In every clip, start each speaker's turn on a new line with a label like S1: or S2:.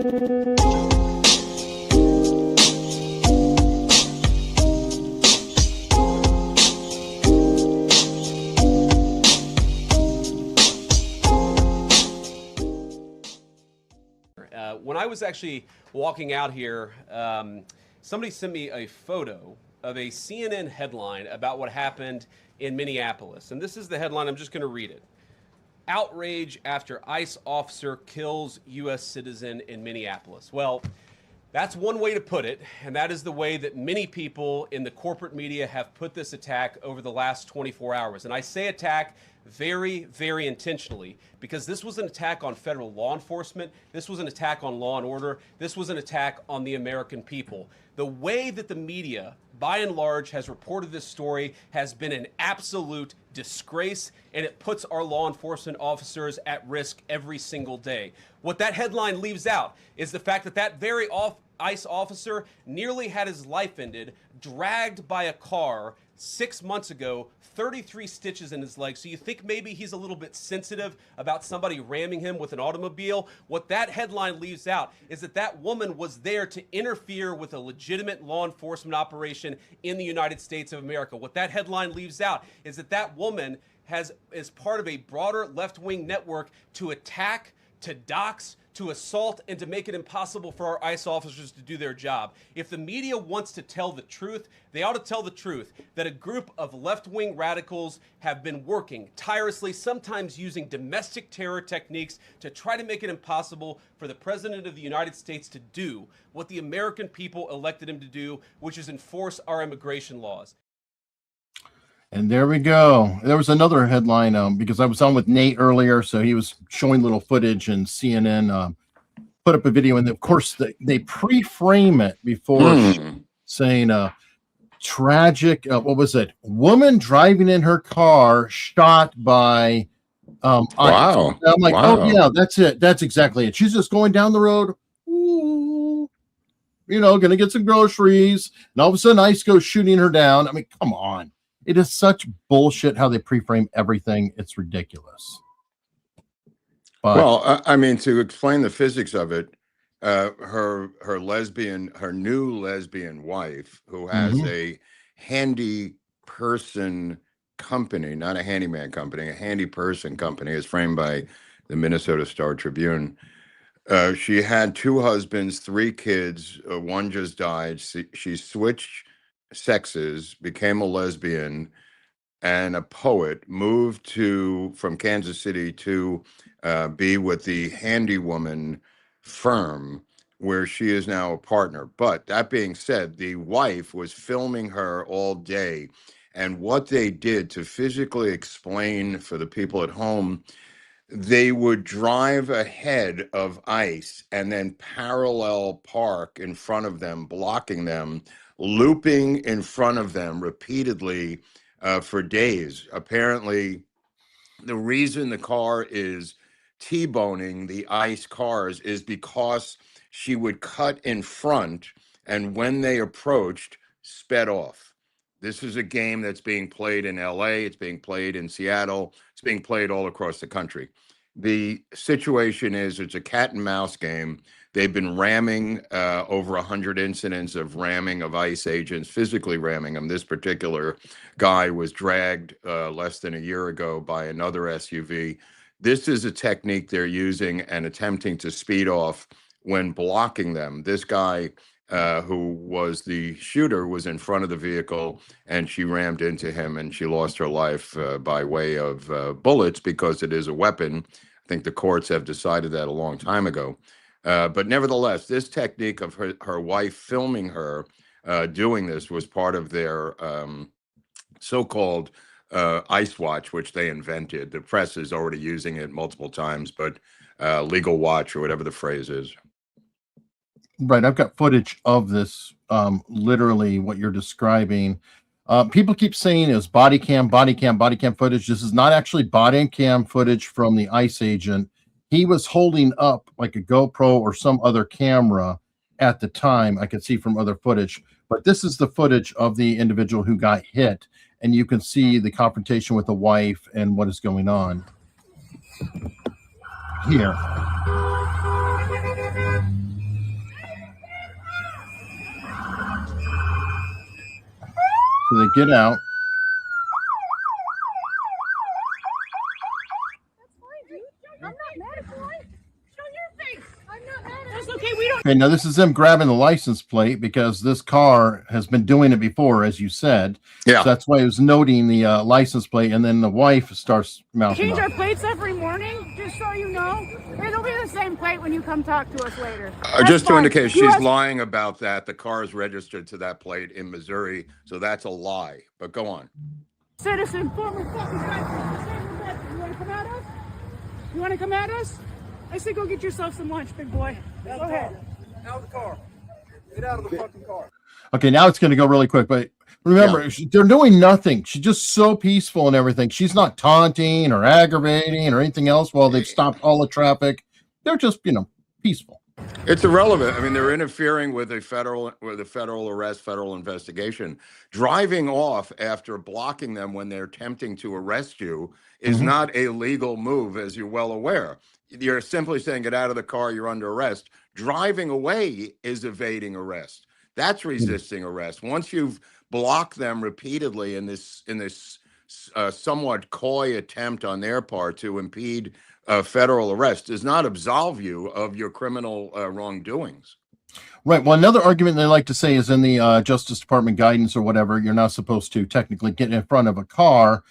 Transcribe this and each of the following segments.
S1: When I was actually walking out here, somebody sent me a photo of a CNN headline about what happened in Minneapolis. And this is the headline. I'm just going to read it. Outrage after ICE officer kills U.S. citizen in Minneapolis. Well, that's one way to put it, and that is the way that many people in the corporate media have put this attack over the last 24 hours. And I say attack very, very intentionally, because this was an attack on federal law enforcement. This was an attack on law and order. This was an attack on the American people. The way that the media, by and large, has reported this story has been an absolute disgrace, and it puts our law enforcement officers at risk every single day. What that headline leaves out is the fact that that very ICE officer nearly had his life ended, dragged by a car 6 months ago, 33 stitches in his leg. So you think maybe he's a little bit sensitive about somebody ramming him with an automobile. What that headline leaves out is that that woman was there to interfere with a legitimate law enforcement operation in the United States of America. What that headline leaves out is that that woman is part of a broader left-wing network to attack, to dox, to assault, and to make it impossible for our ICE officers to do their job. If the media wants to tell the truth, they ought to tell the truth that a group of left-wing radicals have been working tirelessly, sometimes using domestic terror techniques to try to make it impossible for the President of the United States to do what the American people elected him to do, which is enforce our immigration laws.
S2: And there we go. There was another headline because I was on with Nate earlier, so he was showing little footage, and CNN put up a video, and of course they pre-frame it before saying tragic. What was it? Woman driving in her car shot by.
S3: Wow!
S2: I'm like,
S3: wow.
S2: Oh yeah, that's it. That's exactly it. She's just going down the road. Ooh, gonna get some groceries, and all of a sudden ICE goes shooting her down. I mean, come on. It is such bullshit how they pre-frame everything. It's ridiculous. But,
S3: well, I mean, to explain the physics of it, her new lesbian wife, who has a handy person company, not a handyman company, a handy person company, is framed by the Minnesota Star Tribune. She had 2 husbands, 3 kids. One just died. She switched sexes, became a lesbian and a poet, moved from Kansas City to be with the handy woman firm, where she is now a partner. But that being said, the wife was filming her all day, and what they did to physically explain for the people at home, they would drive ahead of ICE and then parallel park in front of them, blocking them, looping in front of them repeatedly for days. Apparently, the reason the car is T-boning the ICE cars is because she would cut in front, and when they approached, sped off. This is a game that's being played in LA, it's being played in Seattle, it's being played all across the country. The situation is it's a cat and mouse game. They've been ramming over 100 incidents of ramming of ICE agents, physically ramming them. This particular guy was dragged less than a year ago by another SUV. This is a technique they're using and attempting to speed off when blocking them. This guy who was the shooter was in front of the vehicle, and she rammed into him, and she lost her life by way of bullets, because it is a weapon. I think the courts have decided that a long time ago. But nevertheless, this technique of her wife filming her doing this was part of their so-called ICE Watch, which they invented. The press is already using it multiple times, but legal watch, or whatever the phrase is.
S2: Right. I've got footage of this, literally what you're describing. People keep saying it was body cam footage. This is not actually body cam footage from the ICE agent. He was holding up like a GoPro or some other camera at the time. I could see from other footage, but this is the footage of the individual who got hit, and you can see the confrontation with the wife and what is going on here. So they get out.
S4: I'm not mad at you. Show your face. I'm not mad at you. That's okay. We don't.
S2: Okay, now this is them grabbing the license plate because this car has been doing it before, as you said.
S3: Yeah.
S2: So that's why it was noting the license plate, and then the wife starts mouthing
S4: Change
S2: off.
S4: our plates every morning, just so you know. It'll be the same plate when you come talk to us later.
S3: Just to
S4: fine.
S3: indicate,
S4: You
S3: she's
S4: ask-
S3: lying about that. The car is registered to that plate in Missouri, so that's a lie. But go on.
S4: Citizen, former fucking guy. You want to come at us? You want to come at us? I say go get yourself some lunch, big boy. Go ahead.
S5: Out of the car. Get out of the fucking car.
S2: Okay, now it's going to go really quick, but remember, they're doing nothing. She's just so peaceful and everything. She's not taunting or aggravating or anything else while they've stopped all the traffic. They're just, peaceful.
S3: It's irrelevant. I mean, they're interfering with a federal arrest, federal investigation. Driving off after blocking them when they're attempting to arrest you is not a legal move, as you're well aware. You're simply saying, get out of the car, you're under arrest. Driving away is evading arrest. That's resisting arrest. Once you've blocked them repeatedly in this somewhat coy attempt on their part to impede federal arrest, does not absolve you of your criminal wrongdoings.
S2: Right. Well, another argument they like to say is in the Justice Department guidance or whatever, you're not supposed to technically get in front of a car.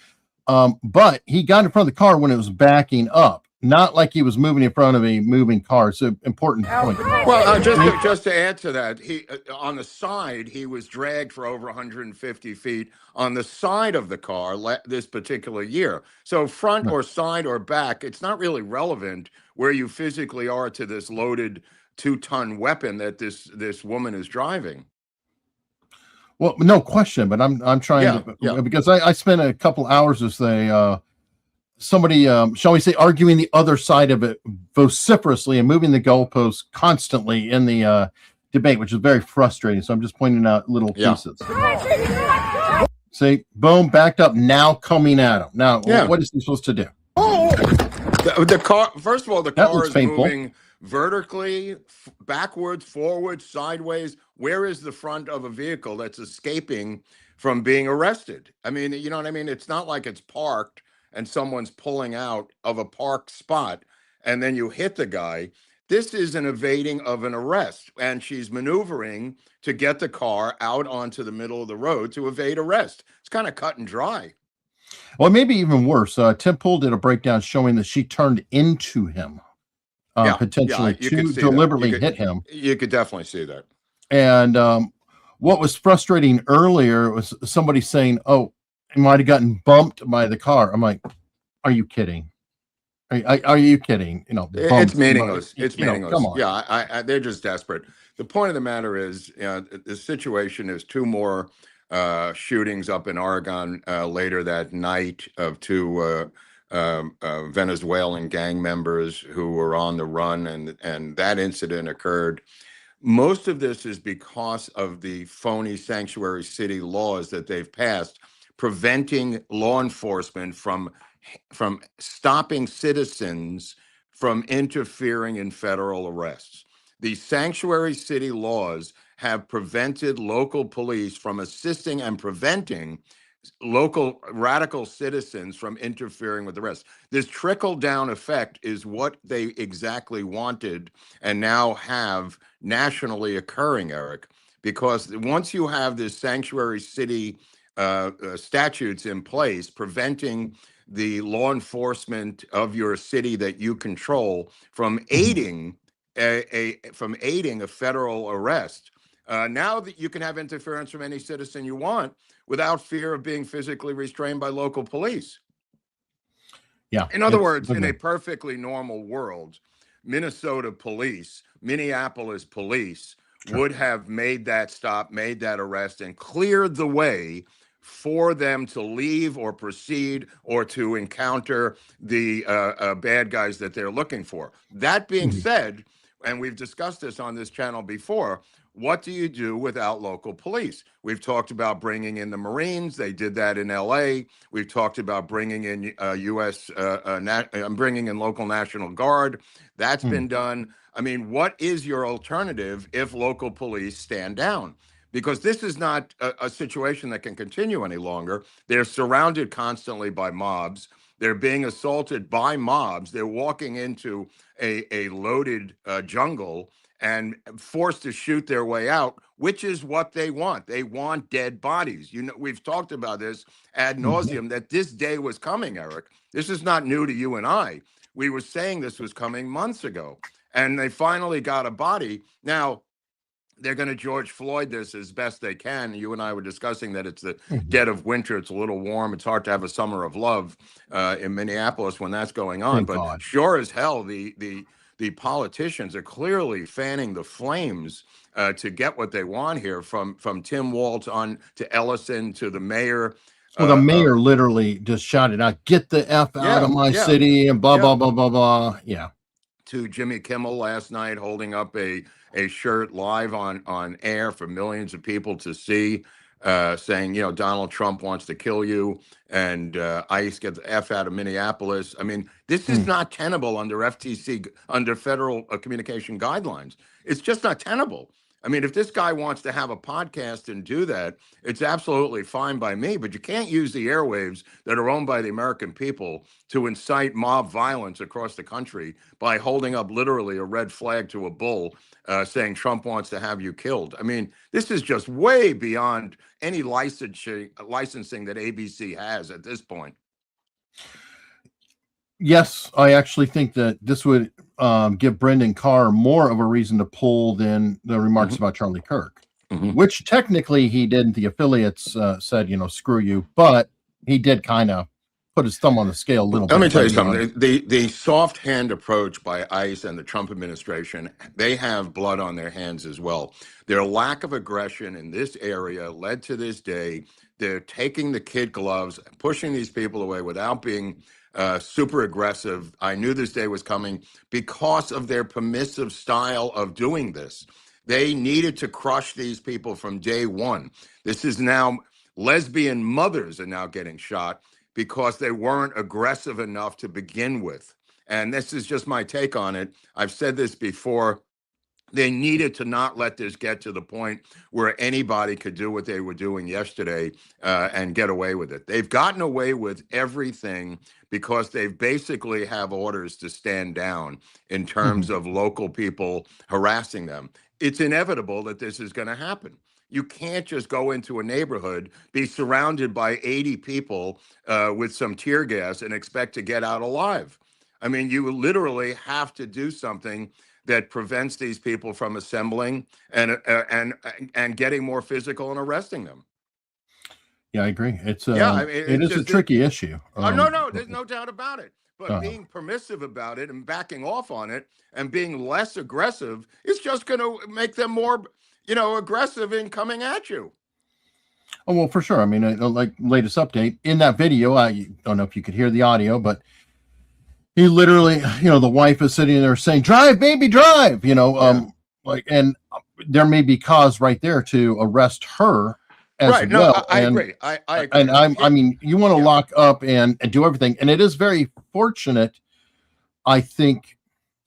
S2: But he got in front of the car when it was backing up, not like he was moving in front of a moving car. It's an important point.
S3: Well, just to add to that, he on the side, he was dragged for over 150 feet on the side of the car this particular year. So front or side or back, it's not really relevant where you physically are to this loaded 2-ton weapon that this woman is driving.
S2: Well, no question, but I'm trying to because I spent a couple hours as somebody, shall we say, arguing the other side of it vociferously and moving the goalposts constantly in the debate, which is very frustrating. So I'm just pointing out little pieces. See, boom, backed up, now coming at him. Now, what is he supposed to do?
S3: The car, first of all, the car is
S2: painful.
S3: moving vertically, backwards, forwards, sideways. Where is the front of a vehicle that's escaping from being arrested? I mean, you know what I mean? It's not like it's parked and someone's pulling out of a parked spot and then you hit the guy. This is an evading of an arrest, and she's maneuvering to get the car out onto the middle of the road to evade arrest. It's kind of cut and dry.
S2: Well, maybe even worse. Tim Pool did a breakdown showing that she turned into him, potentially to deliberately hit him.
S3: You could definitely see that.
S2: And what was frustrating earlier was somebody saying, "Oh, he might have gotten bumped by the car." I'm like, "Are you kidding? Are you kidding?"
S3: It's meaningless. It's meaningless.
S2: Come on.
S3: Yeah, they're just desperate. The point of the matter is, the situation is two more shootings up in Oregon later that night of two Venezuelan gang members who were on the run, and that incident occurred. Most of this is because of the phony sanctuary city laws that they've passed, preventing law enforcement from stopping citizens from interfering in federal arrests. The sanctuary city laws have prevented local police from assisting and preventing local radical citizens from interfering with arrests. This trickle-down effect is what they exactly wanted and now have nationally occurring, Eric, because once you have this sanctuary city statutes in place preventing the law enforcement of your city that you control from aiding a federal arrest, now that you can have interference from any citizen you want without fear of being physically restrained by local police.
S2: Yeah.
S3: In other words, in a perfectly normal world, Minnesota police, Minneapolis police would have made that stop, made that arrest, and cleared the way for them to leave or proceed or to encounter the bad guys that they're looking for. That being said, and we've discussed this on this channel before, what do you do without local police? We've talked about bringing in the Marines. They did that in LA. We've talked about bringing in bringing in local National Guard. That's been done. I mean, what is your alternative if local police stand down? because this is not a situation that can continue any longer. They're surrounded constantly by mobs. They're being assaulted by mobs. They're walking into a loaded jungle and forced to shoot their way out, which is what they want. They want dead bodies. You know, we've talked about this ad nauseum, that this day was coming, Eric. This is not new to you and I. We were saying this was coming months ago, and they finally got a body. Now, they're going to George Floyd this as best they can. You and I were discussing that it's the dead of winter. It's a little warm. It's hard to have a summer of love in Minneapolis when that's going on.
S2: Thank
S3: But
S2: God.
S3: sure as hell, the politicians are clearly fanning the flames to get what they want here, from Tim Walz on to Ellison to the mayor.
S2: Well, the mayor literally just shouted out, "Get the F out of my city," and blah, blah, blah, blah, blah. Yeah.
S3: To Jimmy Kimmel last night, holding up a shirt live on air for millions of people to see, saying, you know, Donald Trump wants to kill you, and ICE get the F out of Minneapolis. I mean, this is not tenable under FTC, under federal communication guidelines. It's just not tenable. I mean, if this guy wants to have a podcast and do that, it's absolutely fine by me, but you can't use the airwaves that are owned by the American people to incite mob violence across the country by holding up literally a red flag to a bull, saying Trump wants to have you killed. I mean, this is just way beyond any licensing that ABC has at this point.
S2: Yes, I actually think that this would give Brendan Carr more of a reason to pull than the remarks about Charlie Kirk, which technically he didn't. The affiliates said, you know, screw you, but he did kind of put his thumb on the scale a little bit.
S3: Let me tell you something. The soft hand approach by ICE and the Trump administration, they have blood on their hands as well. Their lack of aggression in this area led to this day. They're taking the kid gloves, pushing these people away without being super aggressive. I knew this day was coming because of their permissive style of doing this. They needed to crush these people from day one. This is now, lesbian mothers are now getting shot because they weren't aggressive enough to begin with. And this is just my take on it. I've said this before. They needed to not let this get to the point where anybody could do what they were doing yesterday and get away with it. They've gotten away with everything because they basically have orders to stand down in terms of local people harassing them. It's inevitable that this is going to happen. You can't just go into a neighborhood, be surrounded by 80 people with some tear gas and expect to get out alive. I mean, you literally have to do something that prevents these people from assembling and getting more physical and arresting them.
S2: Yeah, I agree. It's
S3: I mean,
S2: it is a tricky issue.
S3: No, there's no doubt about it. But being permissive about it and backing off on it and being less aggressive is just going to make them more, you know, aggressive in coming at you.
S2: Oh, well, for sure. I mean, like latest update in that video, I don't know if you could hear the audio, but he literally, you know, the wife is sitting there saying, "Drive, baby, drive," you know, like, and there may be cause right there to arrest her as
S3: right.
S2: well.
S3: No, I agree. I agree.
S2: And I mean, you want to lock up and do everything. And it is very fortunate, I think.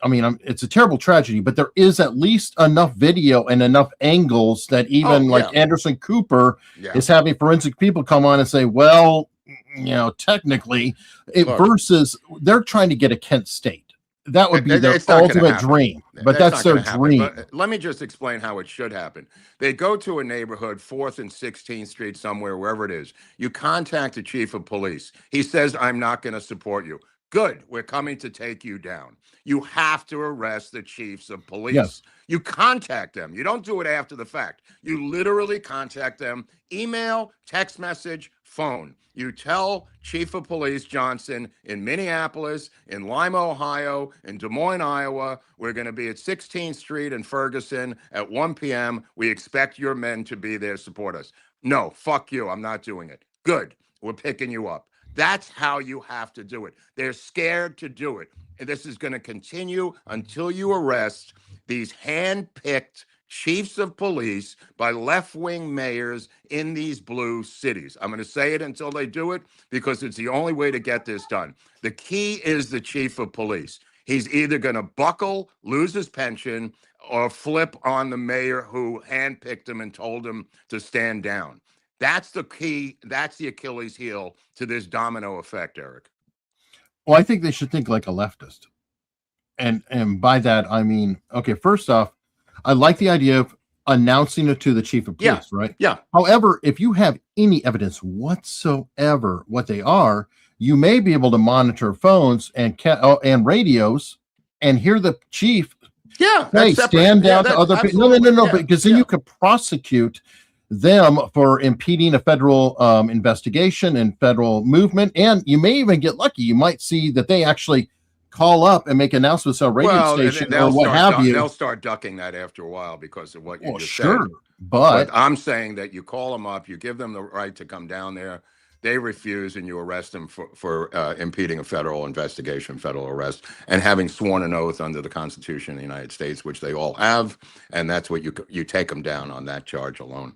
S2: I mean, it's a terrible tragedy, but there is at least enough video and enough angles that even Anderson Cooper is having forensic people come on and say, well, you know, technically, versus they're trying to get a Kent State. That would be their ultimate dream, but that's their dream.
S3: But let me just explain how it should happen. They go to a neighborhood, 4th and 16th Street, somewhere, wherever it is. You contact the chief of police. He says, "I'm not going to support you." Good. We're coming to take you down. You have to arrest the chiefs of police.
S2: Yes.
S3: You contact them. You don't do it after the fact. You literally contact them, email, text message, phone. You tell Chief of Police Johnson in Minneapolis, in Lima, Ohio, in Des Moines, Iowa, we're going to be at 16th Street in Ferguson at 1 p.m. We expect your men to be there, support us. No, fuck you. I'm not doing it. Good. We're picking you up. That's how you have to do it. They're scared to do it. And this is going to continue until you arrest these hand-picked chiefs of police by left-wing mayors in these blue cities. I'm going to say it until they do it because it's the only way to get this done. The key is the chief of police. He's either going to buckle, lose his pension, or flip on the mayor who handpicked him and told him to stand down. That's the key. That's the Achilles heel to this domino effect, Eric.
S2: Well, I think they should think like a leftist. And by that, I mean, okay, first off, I like the idea of announcing it to the chief of police, right?
S3: Yeah.
S2: However, if you have any evidence whatsoever what they are, you may be able to monitor phones and radios and hear the chief
S3: That's separate.
S2: stand down to other people. No, because then you could prosecute them for impeding a federal investigation and federal movement. And you may even get lucky. You might see that they actually call up and make announcements on a radio station or what have you.
S3: They'll start ducking that after a while because of what you just
S2: said.
S3: But I'm saying that you call them up, you give them the right to come down there. They refuse, and you arrest them for impeding a federal investigation, federal arrest, and having sworn an oath under the Constitution of the United States, which they all have. And that's what you take them down on that charge alone.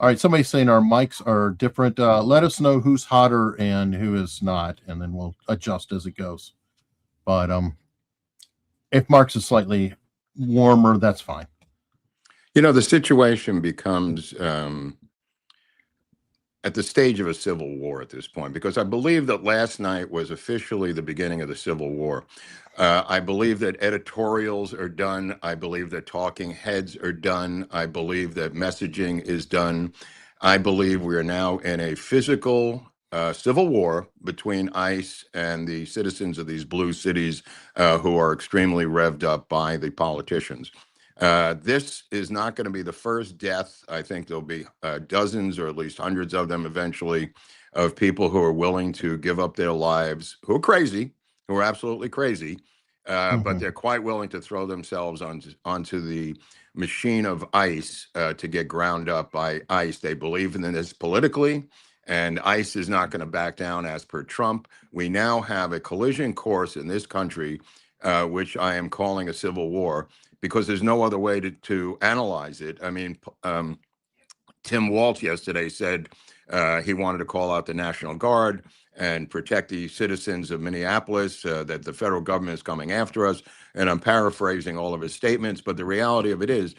S2: All right, somebody's saying our mics are different. Let us know who's hotter and who is not, and then we'll adjust as it goes. But if Mark's is slightly warmer, that's fine.
S3: You know, the situation becomes at the stage of a civil war at this point, because I believe that last night was officially the beginning of the Civil War. I believe that editorials are done. I believe that talking heads are done. I believe that messaging is done. I believe we are now in a physical civil war between ICE and the citizens of these blue cities who are extremely revved up by the politicians. This is not going to be the first death. I think there'll be dozens or at least hundreds of them eventually, of people who are willing to give up their lives, who are crazy, who are absolutely crazy, but they're quite willing to throw themselves onto the machine of ICE to get ground up by ICE. They believe in this politically, and ICE is not going to back down as per Trump. We now have a collision course in this country, which I am calling a civil war, because there's no other way to analyze it. I mean, Tim Walz yesterday said he wanted to call out the National Guard and protect the citizens of Minneapolis, that the federal government is coming after us. And I'm paraphrasing all of his statements, but the reality of it is,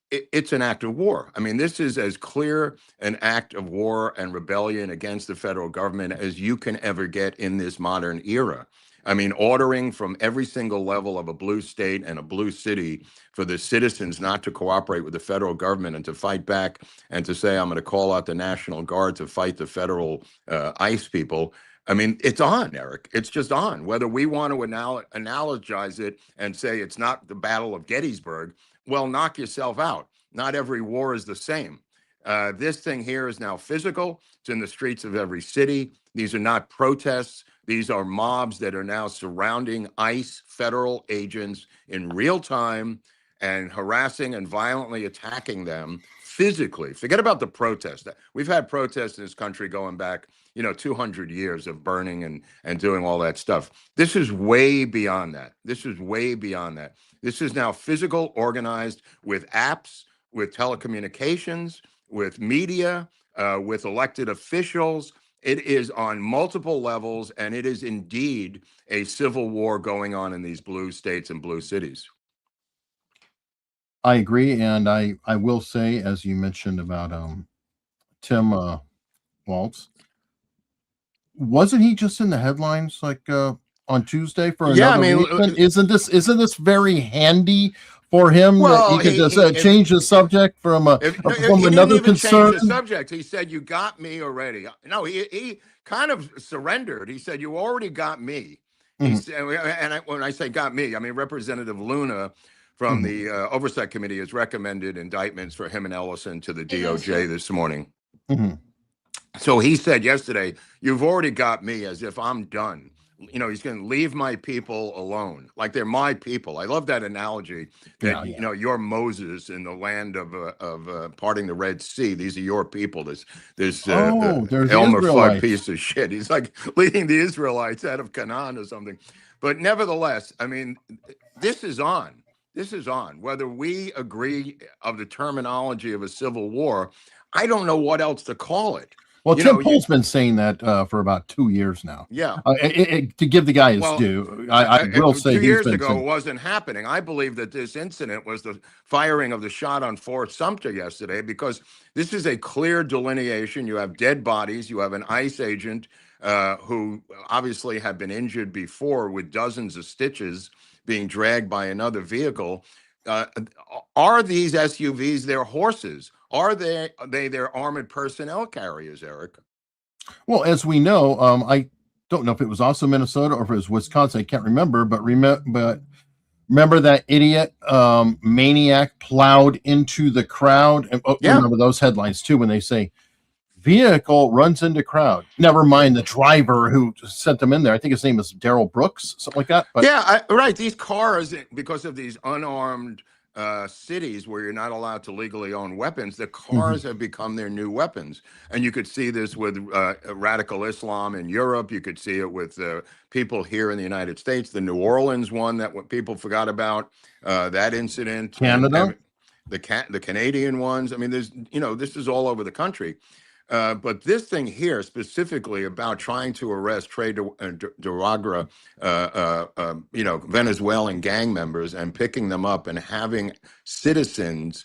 S3: it's an act of war. I mean, this is as clear an act of war and rebellion against the federal government as you can ever get in this modern era. I mean, ordering from every single level of a blue state and a blue city for the citizens not to cooperate with the federal government and to fight back and to say, I'm going to call out the National Guard to fight the federal ICE people. I mean, it's on, Eric. It's just on. Whether we want to analogize it and say it's not the Battle of Gettysburg, well, knock yourself out. Not every war is the same. This thing here is now physical. It's in the streets of every city. These are not protests. These are mobs that are now surrounding ICE federal agents in real time and harassing and violently attacking them physically. Forget about the protest. We've had protests in this country going back, 200 years of burning and doing all that stuff. This is way beyond that. This is way beyond that. This is now physical, organized with apps, with telecommunications, with media, with elected officials. It is on multiple levels, and it is indeed a civil war going on in these blue states and blue cities.
S2: I agree, and I will say, as you mentioned about Tim Walz, wasn't he just in the headlines like on Tuesday for another weekend? Isn't this very handy for him?
S3: Well,
S2: that he could just change the subject from another concern.
S3: Change the subject. He said, "You got me already." No, he kind of surrendered. He said, "You already got me." He said, when I say got me, I mean Representative Luna from the Oversight Committee has recommended indictments for him and Ellison to the DOJ this morning. So he said yesterday, "You've already got me," as if I'm done. He's going to leave my people alone, like they're my people. I love that analogy that, you're Moses in the land of parting the Red Sea. These are your people. This Elmer Fudd piece of shit. He's like leading the Israelites out of Canaan or something. But nevertheless, I mean, this is on. This is on. Whether we agree of the terminology of a civil war, I don't know what else to call it.
S2: Well,
S3: You
S2: Tim
S3: know,
S2: Pool's been saying that for about 2 years now.
S3: yeah.
S2: To give the guy his
S3: Well,
S2: due, I will say
S3: 2
S2: he's
S3: years
S2: been
S3: ago, it
S2: saying,
S3: wasn't happening. I believe that this incident was the firing of the shot on Fort Sumter yesterday, because this is a clear delineation. You have dead bodies. You have an ICE agent who obviously had been injured before with dozens of stitches, being dragged by another vehicle. Uh, are these SUVs their horses? Are they their armored personnel carriers, Eric?
S2: well, as we know, I don't know if it was also Minnesota or if it was Wisconsin. I can't remember, but remember that idiot maniac plowed into the crowd? And
S3: Yeah.
S2: remember those headlines too when they say vehicle runs into crowd. Never mind the driver who sent them in there. I think his name is Daryl Brooks, something like that. But
S3: Yeah, right. These cars, because of these unarmed cities where you're not allowed to legally own weapons, the cars have become their new weapons. And you could see this with radical Islam in Europe. You could see it with people here in the United States. The New Orleans one that what people forgot about, that incident.
S2: Canada,
S3: and the Canadian ones. I mean, there's, this is all over the country. But this thing here specifically about trying to arrest Tren de Aragua, Venezuelan gang members, and picking them up and having citizens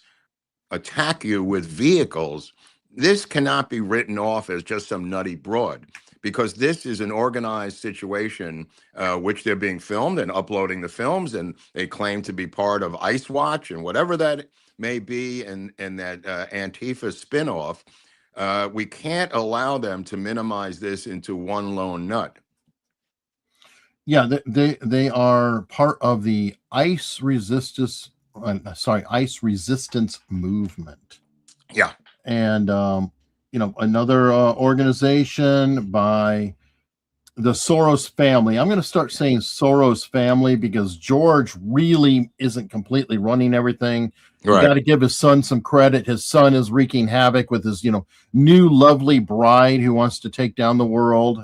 S3: attack you with vehicles, this cannot be written off as just some nutty broad, because this is an organized situation, which they're being filmed and uploading the films, and they claim to be part of Ice Watch and whatever that may be, and that Antifa spinoff. We can't allow them to minimize this into one lone nut.
S2: yeah, they are part of the ICE resistance movement.
S3: Yeah.
S2: And another organization by the Soros family. I'm going to start saying Soros family because George really isn't completely running everything. You got to give his son some credit. His son is wreaking havoc with his, new lovely bride who wants to take down the world.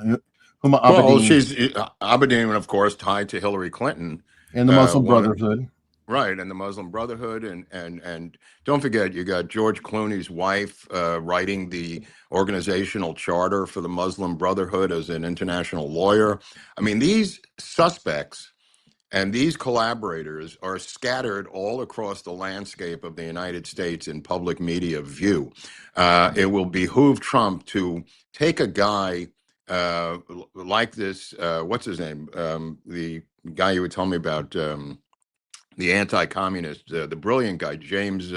S3: She's Abedin, of course, tied to Hillary Clinton
S2: and the Muslim Brotherhood.
S3: Right, and the Muslim Brotherhood, and don't forget, you got George Clooney's wife writing the organizational charter for the Muslim Brotherhood as an international lawyer. I mean, these suspects and these collaborators are scattered all across the landscape of the United States in public media view. It will behoove Trump to take a guy like this. What's his name? The guy you were telling me about, the anti-communist, the brilliant guy, James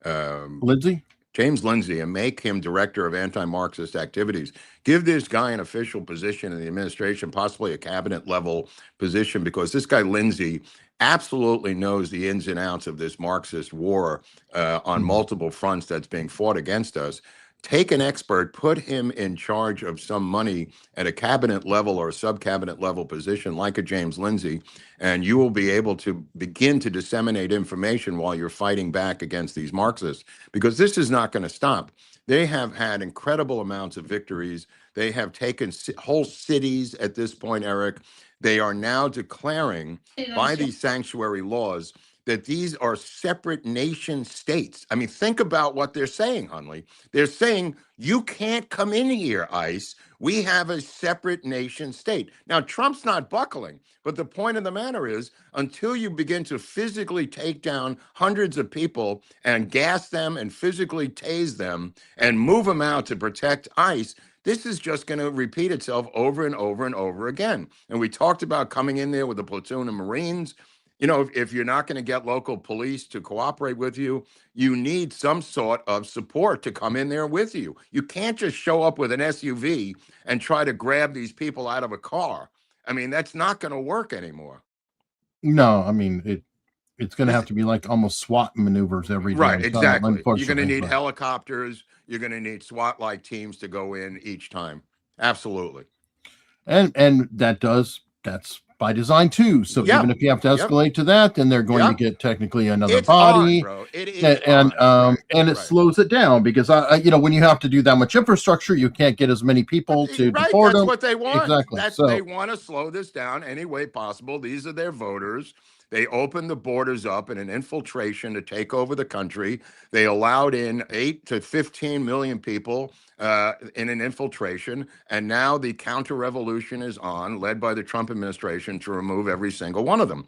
S2: Lindsay?
S3: James Lindsay, and make him director of anti-Marxist activities. Give this guy an official position in the administration, possibly a cabinet level position, because this guy Lindsay absolutely knows the ins and outs of this Marxist war on multiple fronts that's being fought against us. Take an expert, put him in charge of some money at a cabinet level or a sub-cabinet level position like a James Lindsay, and you will be able to begin to disseminate information while you're fighting back against these Marxists, because this is not going to stop. They have had incredible amounts of victories. They have taken whole cities at this point, Eric. They are now declaring by these sanctuary laws that these are separate nation states. I mean, think about what they're saying, Hunley. They're saying, you can't come in here, ICE. We have a separate nation state. Now, Trump's not buckling, but the point of the matter is, until you begin to physically take down hundreds of people and gas them and physically tase them and move them out to protect ICE, this is just going to repeat itself over and over and over again. And we talked about coming in there with a platoon of Marines. If you're not going to get local police to cooperate with you, you need some sort of support to come in there with you. You can't just show up with an SUV and try to grab these people out of a car. I mean, that's not going to work anymore.
S2: No, I mean, it's going to have to be like almost SWAT maneuvers every day.
S3: Right, exactly. You're going to need helicopters. You're going to need SWAT-like teams to go in each time. Absolutely.
S2: And that's by design too. So even if you have to escalate to that, then they're going to get technically another body.
S3: Bro. It is
S2: and it slows it down because when you have to do that much infrastructure, you can't get as many people to deport them.
S3: That's what they want.
S2: Exactly.
S3: They want to slow this down any way possible. These are their voters. They opened the borders up in an infiltration to take over the country. They allowed in 8 to 15 million people in an infiltration. And now the counter-revolution is on, led by the Trump administration, to remove every single one of them.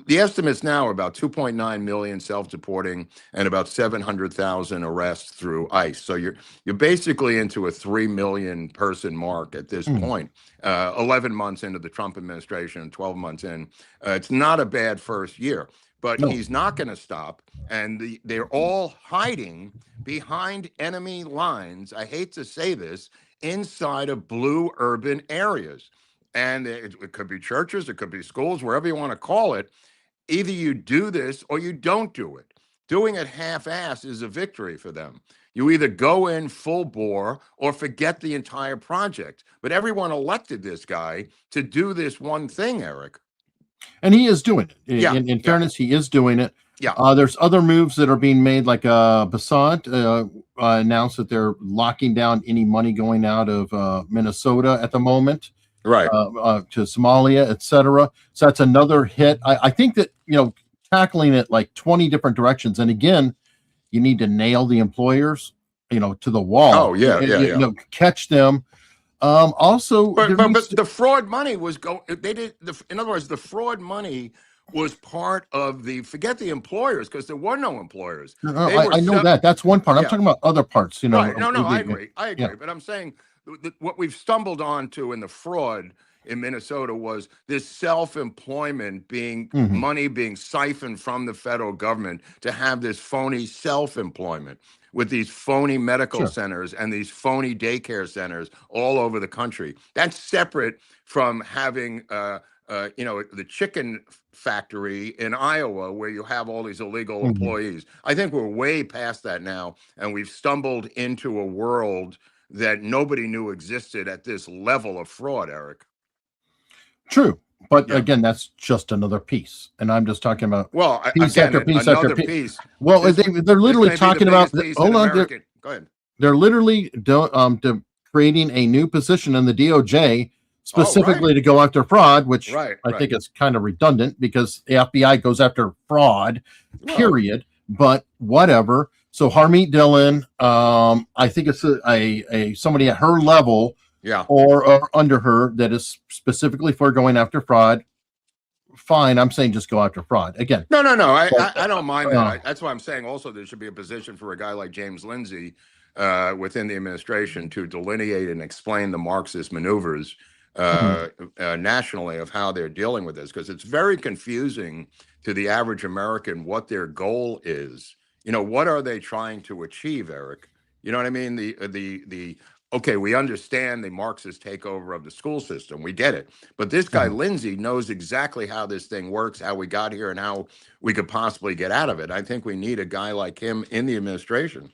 S3: The estimates now are about 2.9 million self-deporting and about 700,000 arrests through ICE. So you're basically into a 3 million person mark at this point, 11 months into the Trump administration and 12 months in. It's not a bad first year, but he's not going to stop. And they're all hiding behind enemy lines. I hate to say this, inside of blue urban areas. And it could be churches, it could be schools, wherever you want to call it. Either you do this or you don't do it. Doing it half-ass is a victory for them. You either go in full bore or forget the entire project. But everyone elected this guy to do this one thing, Eric.
S2: And he is doing it.
S3: Yeah.
S2: In fairness, he is doing it.
S3: Yeah.
S2: There's other moves that are being made, like Basant announced that they're locking down any money going out of Minnesota at the moment.
S3: Right.
S2: To Somalia, etc. So that's another hit. I think that, tackling it like 20 different directions. And again, you need to nail the employers, to the wall.
S3: Oh, yeah.
S2: Catch them. Also,
S3: but the fraud money was in other words, the fraud money was part of forget the employers, because there were no employers.
S2: I know that. That's one part. I'm talking about other parts,
S3: Right. No, I agree. Yeah. But I'm saying what we've stumbled onto in the fraud in Minnesota was this self-employment money being siphoned from the federal government to have this phony self-employment with these phony medical centers and these phony daycare centers all over the country. That's separate from having the chicken factory in Iowa, where you have all these illegal employees. I think we're way past that now, and we've stumbled into a world that nobody knew existed at this level of fraud, Eric.
S2: True. But again, that's just another piece. And I'm just talking about
S3: piece after piece.
S2: Well, they're literally talking about, hold on.
S3: Go ahead.
S2: They're literally creating a new position in the DOJ specifically to go after fraud, which I think is kind of redundant, because the FBI goes after fraud, period. But whatever. So Harmeet Dillon, I think it's a somebody at her level, or under her, that is specifically for going after fraud. Fine, I'm saying just go after fraud again.
S3: No. I don't mind that. That's why I'm saying also there should be a position for a guy like James Lindsay within the administration to delineate and explain the Marxist maneuvers nationally of how they're dealing with this, because it's very confusing to the average American what their goal is. What are they trying to achieve, Eric? You know what I mean? Okay, we understand the Marxist takeover of the school system. We get it. But this guy, Lindsay, knows exactly how this thing works, how we got here, and how we could possibly get out of it. I think we need a guy like him in the administration.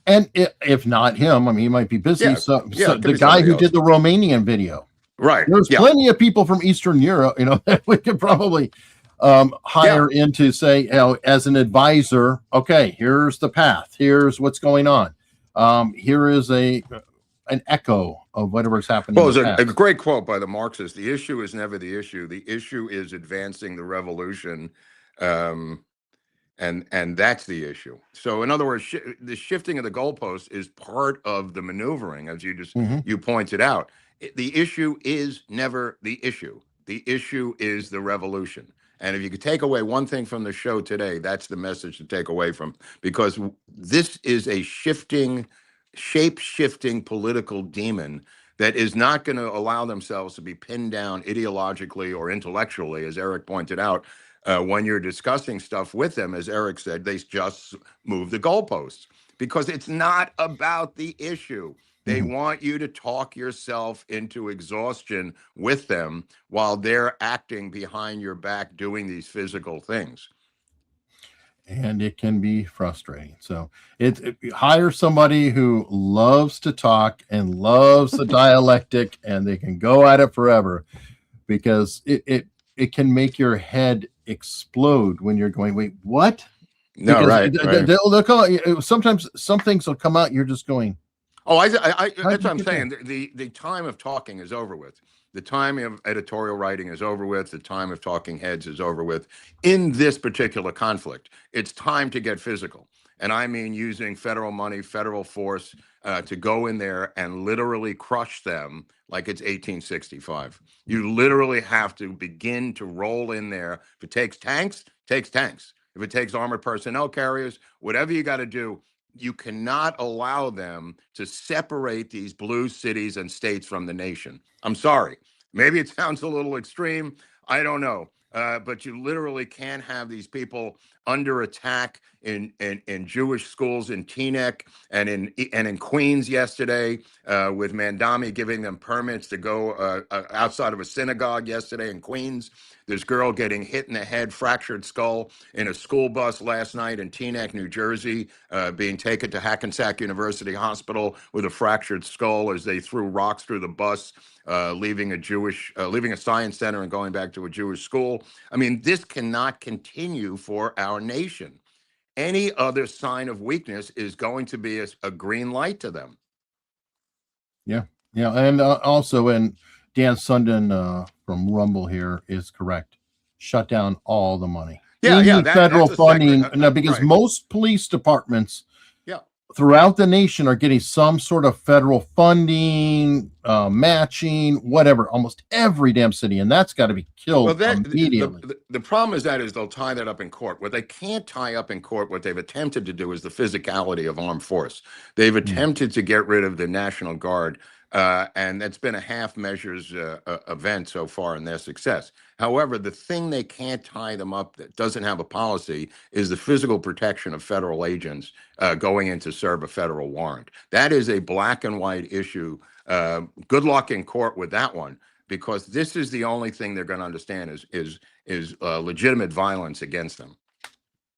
S2: And if not him, I mean, he might be busy. So the guy who did the Romanian video.
S3: Right.
S2: There's plenty of people from Eastern Europe, that we could probably hire in to say, as an advisor, okay, here's the path. Here's what's going on. Here is an echo of whatever's happening.
S3: Well, it's a great quote by the Marxists. The issue is never the issue. The issue is advancing the revolution. And that's the issue. So in other words, the shifting of the goalposts is part of the maneuvering, as you just you pointed out. The issue is never the issue. The issue is the revolution. And if you could take away one thing from the show today, that's the message to take away from, because this is a shape-shifting political demon that is not going to allow themselves to be pinned down ideologically or intellectually, as Eric pointed out. When you're discussing stuff with them, as Eric said, they just move the goalposts, because it's not about the issue. They want you to talk yourself into exhaustion with them while they're acting behind your back, doing these physical things.
S2: And it can be frustrating. So hire somebody who loves to talk and loves the dialectic, and they can go at it forever, because it can make your head explode when you're going, wait, what?
S3: No, right.
S2: They'll call it, sometimes some things will come out, you're just going,
S3: that's what I'm saying. The time of talking is over with. The time of editorial writing is over with. The time of talking heads is over with. In this particular conflict, it's time to get physical. And I mean using federal money, federal force to go in there and literally crush them like it's 1865. You literally have to begin to roll in there. If it takes tanks, takes tanks. If it takes armored personnel carriers, whatever you got to do, you cannot allow them to separate these blue cities and states from the nation. I'm sorry. Maybe it sounds a little extreme. I don't know. But you literally can't have these people under attack in Jewish schools in Teaneck and in Queens yesterday, with Mandami giving them permits to go outside of a synagogue yesterday in Queens. This girl getting hit in the head, fractured skull in a school bus last night in Teaneck, New Jersey, being taken to Hackensack University Hospital with a fractured skull as they threw rocks through the bus, leaving a science center and going back to a Jewish school. I mean, this cannot continue for our nation. Any other sign of weakness is going to be a green light to them.
S2: Yeah. And also, and Dan Sundin from Rumble here is correct. Shut down all the money. Federal funding. Because right. Most police departments throughout the nation are getting some sort of federal funding, matching, whatever, almost every damn city. And that's got to be killed immediately.
S3: The problem is they'll tie that up in court. What they can't tie up in court, what they've attempted to do is the physicality of armed force. They've attempted to get rid of the National Guard. And that's been a half measures event so far in their success. However, the thing they can't tie them up that doesn't have a policy is the physical protection of federal agents going in to serve a federal warrant. That is a black and white issue. Good luck in court with that one, because this is the only thing they're going to understand is legitimate violence against them.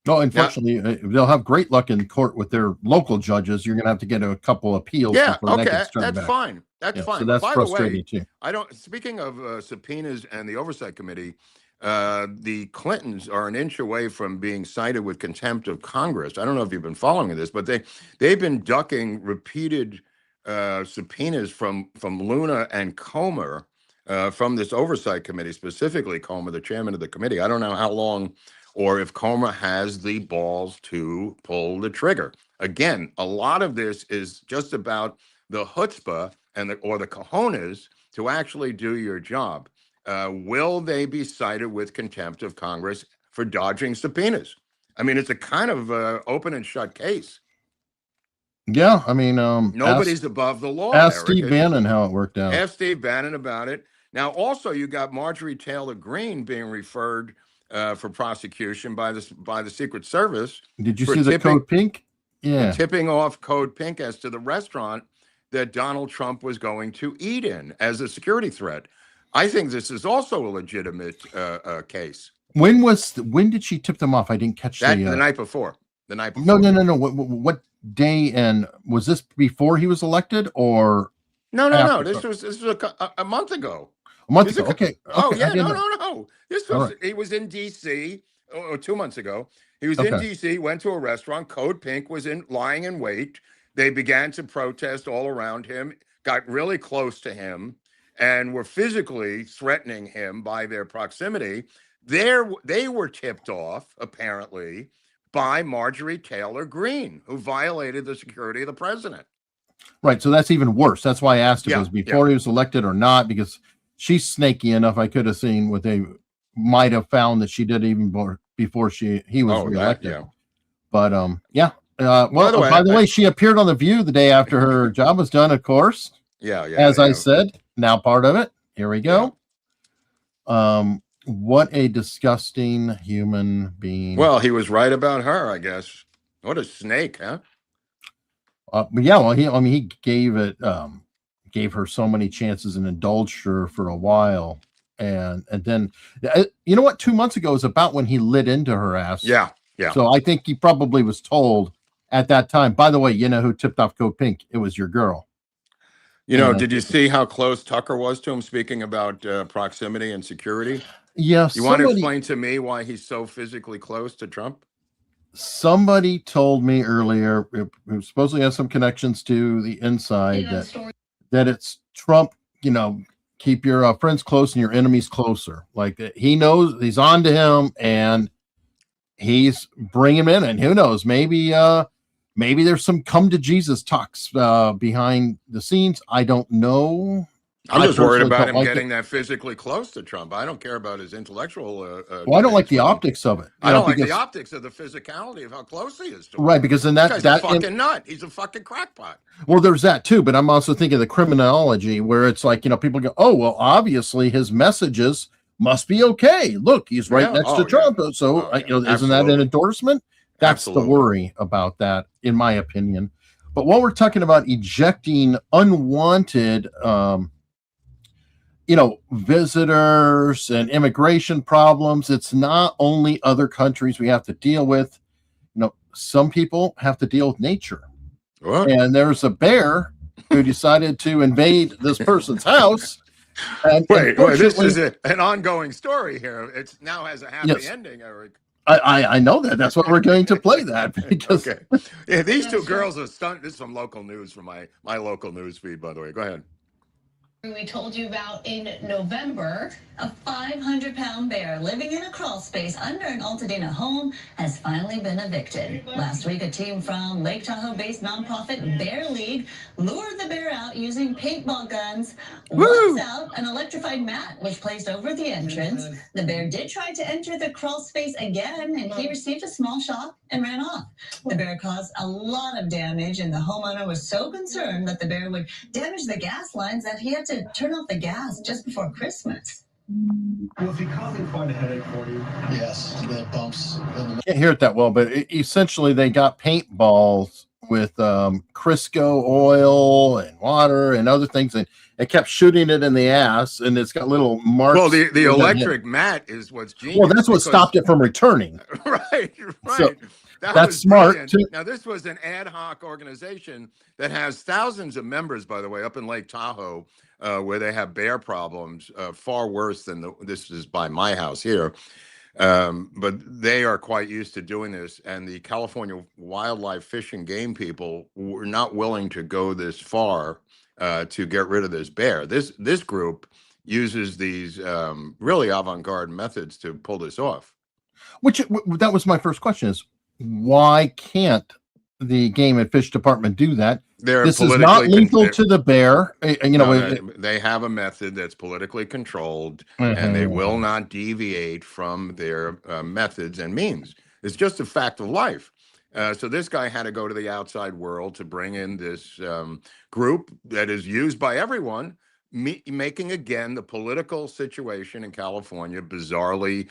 S2: No, unfortunately, they'll have great luck in court with their local judges. You're going to have to get a couple appeals.
S3: Yeah, okay, that's fine. That's fine.
S2: So that's
S3: by
S2: frustrating
S3: the way,
S2: too.
S3: Speaking of subpoenas and the Oversight Committee, the Clintons are an inch away from being cited with contempt of Congress. I don't know if you've been following this, but they've been ducking repeated subpoenas from Luna and Comer from this Oversight Committee, specifically Comer, the chairman of the committee. I don't know how long, or if Comer has the balls to pull the trigger. Again, a lot of this is just about the chutzpah or the cojones to actually do your job. Will they be cited with contempt of Congress for dodging subpoenas? I mean, it's a kind of open and shut case.
S2: Yeah, I mean,
S3: nobody's above the law.
S2: Ask Steve Bannon how it worked out.
S3: Ask Steve Bannon about it. Now, also, you got Marjorie Taylor Greene being referred for prosecution by the Secret Service.
S2: Did you see the Code Pink? Yeah,
S3: tipping off Code Pink as to the restaurant that Donald Trump was going to eat in as a security threat. I think this is also a legitimate case.
S2: When did she tip them off? I didn't catch
S3: that. The night before. The night before.
S2: No. What day? And was this before he was elected or?
S3: No. This was a month ago.
S2: A month ago. Okay.
S3: Oh yeah. No. This was right. He was in D.C. 2 months ago. He was in D.C. Went to a restaurant. Code Pink was lying in wait. They began to protest all around him. Got really close to him, and were physically threatening him by their proximity. They were tipped off apparently by Marjorie Taylor Greene, who violated the security of the president.
S2: Right. So that's even worse. That's why I asked if it was before he was elected or not, because she's snaky enough. I could have seen what they might have found that she did even before he was reelected. But by the way, she appeared on The View the day after her job was done, of course. As I said, now part of it. Here we go. What a disgusting human being.
S3: Well, he was right about her, I guess. What a snake, huh?
S2: He gave her so many chances and indulged her for a while. And then, you know what? 2 months ago is about when he lit into her ass.
S3: Yeah.
S2: So I think he probably was told at that time, by the way, you know who tipped off Code Pink? It was your girl.
S3: Did you see how close Tucker was to him, speaking about proximity and security?
S2: Yes.
S3: You want to explain to me why he's so physically close to Trump?
S2: Somebody told me earlier, who supposedly has some connections to the inside, that it's Trump, keep your friends close and your enemies closer. Like he knows he's on to him, and he's bringing him in. And who knows, maybe there's some come to Jesus talks behind the scenes. I don't know.
S3: I'm just worried about him
S2: like
S3: getting that physically close to Trump. I don't care about his intellectual.
S2: Well, I don't like the optics of it.
S3: I don't like the optics of the physicality of how close he is to him.
S2: Right, because then
S3: that guy's a fucking nut. He's a fucking crackpot.
S2: Well, there's that too, but I'm also thinking of the criminology where it's like, people go, oh, well, obviously his messages must be okay. Look, he's right next to Trump. So, isn't that an endorsement? That's the worry about that, in my opinion. But while we're talking about ejecting unwanted, visitors and immigration problems, it's not only other countries we have to deal with. Some people have to deal with nature.
S3: What?
S2: And there's a bear who decided to invade this person's house. And
S3: wait, this is an ongoing story here. It now has a happy ending, Eric.
S2: I know that. That's why we're going to play that. Because
S3: yeah, these two girls are stunned. This is some local news from my local news feed, by the way. Go ahead.
S6: We told you about in November, a 500-pound bear living in a crawl space under an Altadena home has finally been evicted. Last week, a team from Lake Tahoe-based nonprofit Bear League lured the bear out using paintball guns. Once out, an electrified mat was placed over the entrance. The bear did try to enter the crawl space again, and he received a small shock and ran off. The bear caused a lot of damage, and the homeowner was so concerned that the bear would damage the gas lines that he had to turn off the gas just before Christmas.
S7: Was he causing quite a headache for you? Yes, the bumps.
S2: Can't hear it that well, but essentially they got paintballs with Crisco oil and water and other things, and it kept shooting it in the ass, and it's got little marks.
S3: Well, the electric mat is what's genius.
S2: Well, that's what stopped it from returning.
S3: Right.
S2: So, that's smart too.
S3: Now, this was an ad hoc organization that has thousands of members, by the way, up in Lake Tahoe, where they have bear problems, far worse than this is by my house here. But they are quite used to doing this. And the California Wildlife Fish and Game people were not willing to go this far to get rid of this bear. This group uses these really avant-garde methods to pull this off.
S2: That was my first question is, why can't the Game and Fish Department do that? This is not lethal to the bear.
S3: They have a method that's politically controlled, and they will not deviate from their methods and means. It's just a fact of life. So this guy had to go to the outside world to bring in this group that is used by everyone, making again the political situation in California bizarrely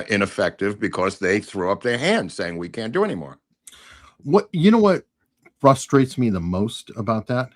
S3: ineffective because they threw up their hands saying we can't do anymore.
S2: What frustrates me the most about that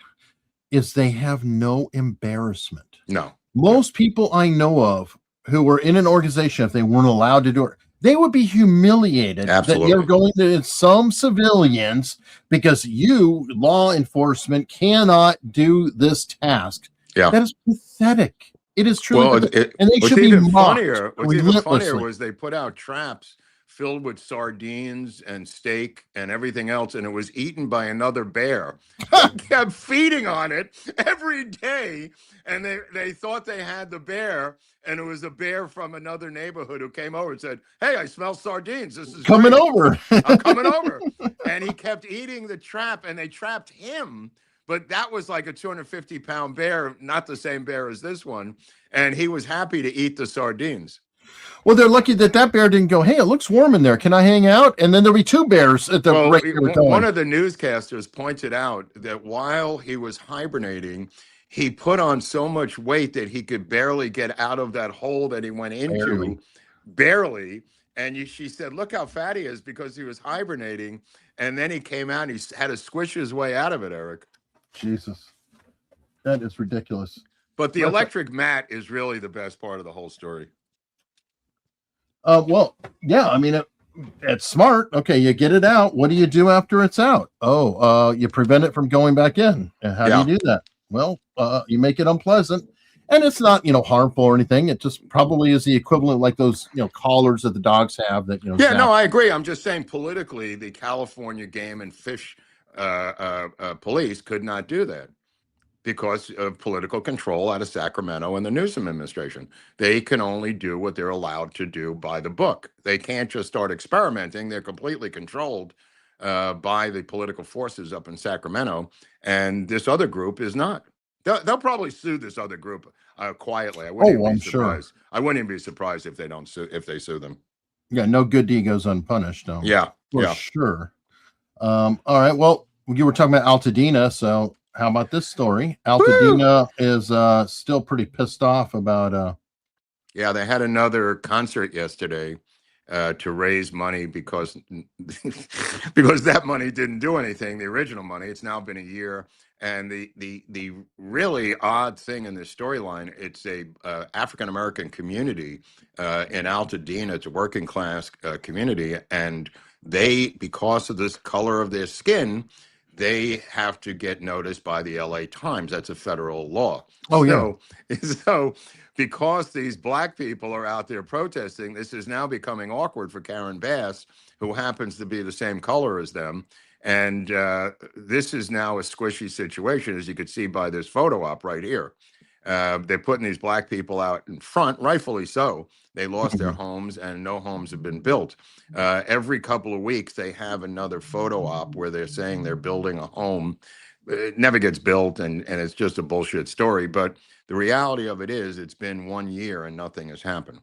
S2: is they have no embarrassment.
S3: No.
S2: Most people I know of who were in an organization, if they weren't allowed to do it, they would be humiliated.
S3: Absolutely.
S2: That they're going to some civilians because you, law enforcement, cannot do this task.
S3: Yeah.
S2: That is pathetic. It is truly
S3: pathetic.
S2: And they should be mocked.
S3: What's even funnier was they put out traps filled with sardines and steak and everything else, and it was eaten by another bear. They kept feeding on it every day, and they thought they had the bear, and it was a bear from another neighborhood who came over and said, "Hey, I smell sardines. This is
S2: coming
S3: great.
S2: over.
S3: I'm coming over." And he kept eating the trap, and they trapped him. But that was like a 250-pound bear, not the same bear as this one. And he was happy to eat the sardines.
S2: Well, they're lucky that bear didn't go, "Hey, it looks warm in there. Can I hang out?" And then there'll be two bears at the rate they were going.
S3: One of the newscasters pointed out that while he was hibernating, he put on so much weight that he could barely get out of that hole that he went into. Barely. And she said, "Look how fat he is," because he was hibernating. And then he came out and he had to squish his way out of it, Eric.
S2: Jesus. That is ridiculous.
S3: But the electric mat is really the best part of the whole story.
S2: Well, yeah, I mean, it's smart. Okay, you get it out. What do you do after it's out? You prevent it from going back in. And how do you do that? Well, you make it unpleasant. And it's not, harmful or anything. It just probably is the equivalent like those, collars that the dogs have that,
S3: Yeah, no, I agree. I'm just saying politically, the California Game and Fish police could not do that. because of political control out of Sacramento and the Newsom administration. They can only do what they're allowed to do by the book. They can't just start experimenting. They're completely controlled by the political forces up in Sacramento, and this other group is not. They'll probably sue this other group quietly. I wouldn't even be surprised. Sure. I wouldn't even be surprised if they don't sue, if they sue them.
S2: Yeah, no good deed goes unpunished.
S3: Yeah,
S2: for sure. All right. Well, you were talking about Altadena, so how about this story? Altadena is still pretty pissed off about.
S3: Yeah, they had another concert yesterday to raise money because that money didn't do anything. The original money. It's now been a year. And the really odd thing in this storyline, it's a African American community in Altadena. It's a working class community, and they, because of this color of their skin, they have to get noticed by the LA Times. That's a federal law. So because these black people are out there protesting, this is now becoming awkward for Karen Bass, who happens to be the same color as them. And this is now a squishy situation, as you could see by this photo op right here. They're putting these black people out in front, rightfully so. They lost their homes and no homes have been built. Every couple of weeks, they have another photo op where they're saying they're building a home. It never gets built, and it's just a bullshit story. But the reality of it is it's been 1 year and nothing has happened.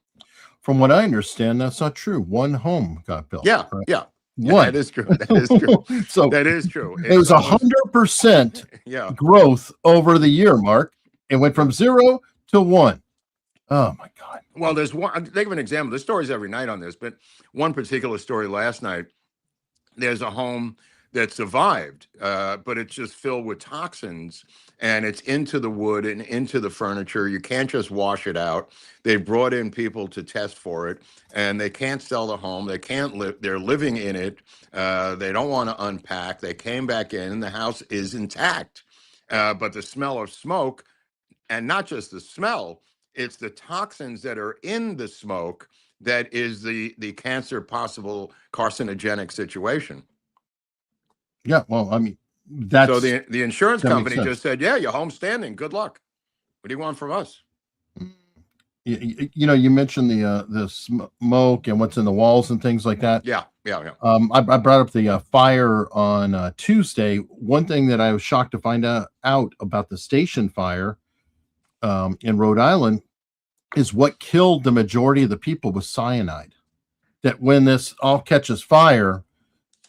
S2: From what I understand, that's not true. One home got built.
S3: Yeah,
S2: right?
S3: yeah. Yeah, that is true. That is true.
S2: So
S3: that is true.
S2: It was 100% growth over the year, Mark. It went from 0 to 1. Oh my God.
S3: Well, there's one. I'll think of an example. There's stories every night on this, but one particular story last night. There's a home that survived, but it's just filled with toxins, and it's into the wood and into the furniture. You can't just wash it out. They brought in people to test for it, and they can't sell the home. They can't live. They're living in it. They don't want to unpack. They came back in, and the house is intact. But the smell of smoke, and not just the smell, it's the toxins that are in the smoke that is the cancer possible carcinogenic situation.
S2: Yeah, well, I mean, that's
S3: so the insurance company just said, yeah, your home's standing. Good luck. What do you want from us?
S2: You know, you mentioned the smoke and what's in the walls and things like that.
S3: Yeah.
S2: I brought up the fire on Tuesday. One thing that I was shocked to find out about the station fire in Rhode Island is what killed the majority of the people was cyanide. That when this all catches fire,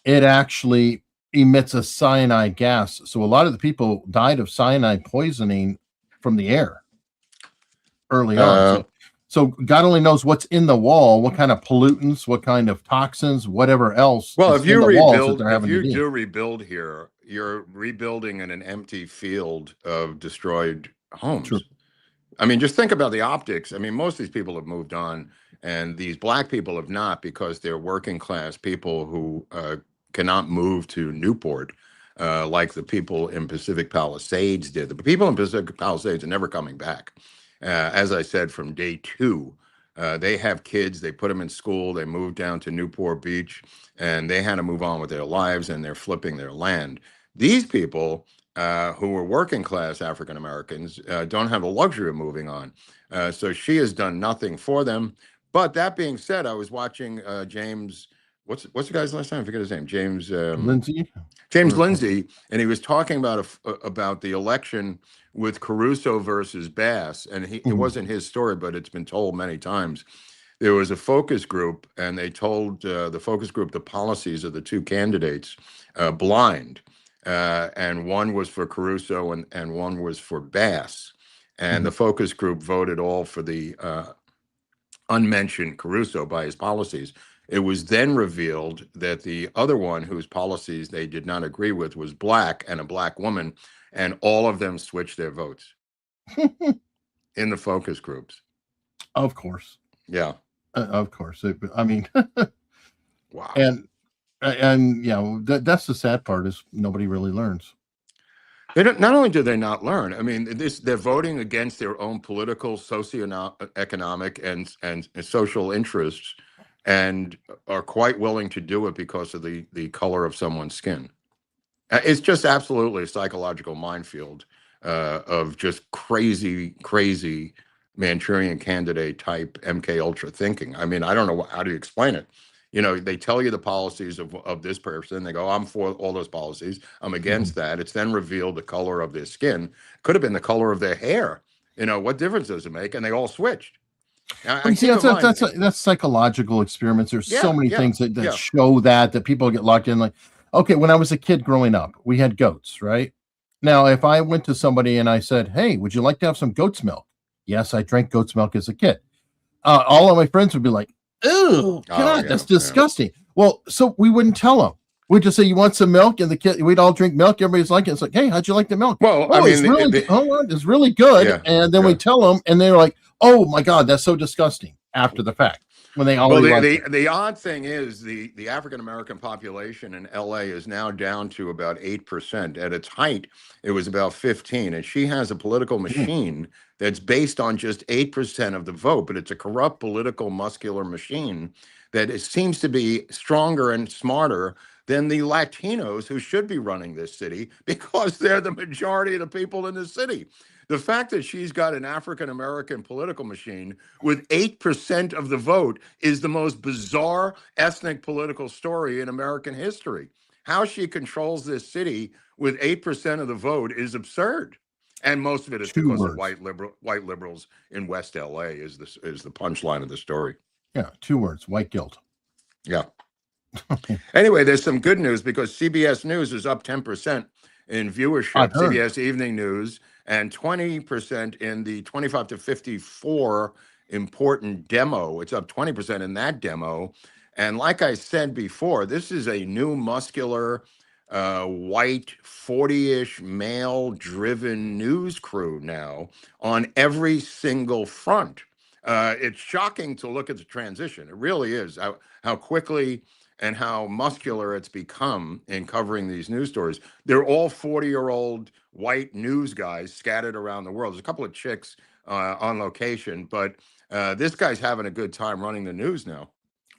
S2: it actually emits a cyanide gas. So a lot of the people died of cyanide poisoning from the air early on. So God only knows what's in the wall, what kind of pollutants, what kind of toxins, whatever else.
S3: Well, if you rebuild, if you do rebuild here, you're rebuilding in an empty field of destroyed homes. True. I mean, just think about the optics. I mean, most of these people have moved on, and these black people have not, because they're working class people who cannot move to Newport like the people in Pacific Palisades did. The people in Pacific Palisades are never coming back. As I said, from day 2, they have kids, they put them in school, they moved down to Newport Beach, and they had to move on with their lives, and they're flipping their land. These people who are working class African Americans don't have the luxury of moving on. So she has done nothing for them. But that being said, I was watching James, what's the guy's last name? I forget his name. James
S2: Lindsay.
S3: James Lindsay, and he was talking about the election with Caruso versus Bass, and it wasn't his story, but it's been told many times. There was a focus group, and they told the focus group the policies of the two candidates blind, and one was for Caruso and one was for Bass, and the focus group voted all for the unmentioned Caruso by his policies. It was then revealed that the other one, whose policies they did not agree with, was black and a black woman, and all of them switched their votes in the focus groups.
S2: Of course.
S3: Yeah.
S2: Of course. I mean,
S3: wow.
S2: And yeah, that's the sad part, is nobody really learns.
S3: They don't. Not only do they not learn, I mean, they're voting against their own political, socio-economic, and social interests, and are quite willing to do it because of the color of someone's skin. It's just absolutely a psychological minefield of just crazy Manchurian candidate type MK Ultra thinking. I mean, I don't know how do you explain it. They tell you the policies of this person. They go, I'm for all those policies. I'm against that. It's then revealed the color of their skin. Could have been the color of their hair. What difference does it make? And they all switched. Now,
S2: You see, that's psychological experiments. There's so many things that show that people get locked in. Like, okay, when I was a kid growing up, we had goats, right? Now, if I went to somebody and I said, hey, would you like to have some goat's milk? Yes, I drank goat's milk as a kid. All of my friends would be like, oh, God, that's disgusting. Well, so we wouldn't tell them. We'd just say, you want some milk? And we'd all drink milk. Everybody's like it. It's like, hey, how'd you like the milk?
S3: Well,
S2: it's really good. Yeah, and then we tell them, and they're like, oh my God, that's so disgusting after the fact. When they
S3: the odd thing is the African American population in LA is now down to about 8%. At its height, it was about 15%. And she has a political machine that's based on just 8% of the vote, but it's a corrupt political muscular machine that seems to be stronger and smarter than the Latinos who should be running this city, because they're the majority of the people in the city. The fact that she's got an African-American political machine with 8% of the vote is the most bizarre ethnic political story in American history. How she controls this city with 8% of the vote is absurd. And most of it is because of white liberals in West LA is the punchline of the story.
S2: Yeah, 2 words, white guilt.
S3: Yeah. Anyway, there's some good news because CBS News is up 10% in viewership, CBS Evening News, and 20% in the 25 to 54 important demo. It's up 20% in that demo. And like I said before, this is a new muscular, white, 40-ish male-driven news crew now on every single front. It's shocking to look at the transition. It really is, how quickly and how muscular it's become in covering these news stories. They're all 40-year-old white news guys scattered around the world. There's a couple of chicks on location, but this guy's having a good time running the news now.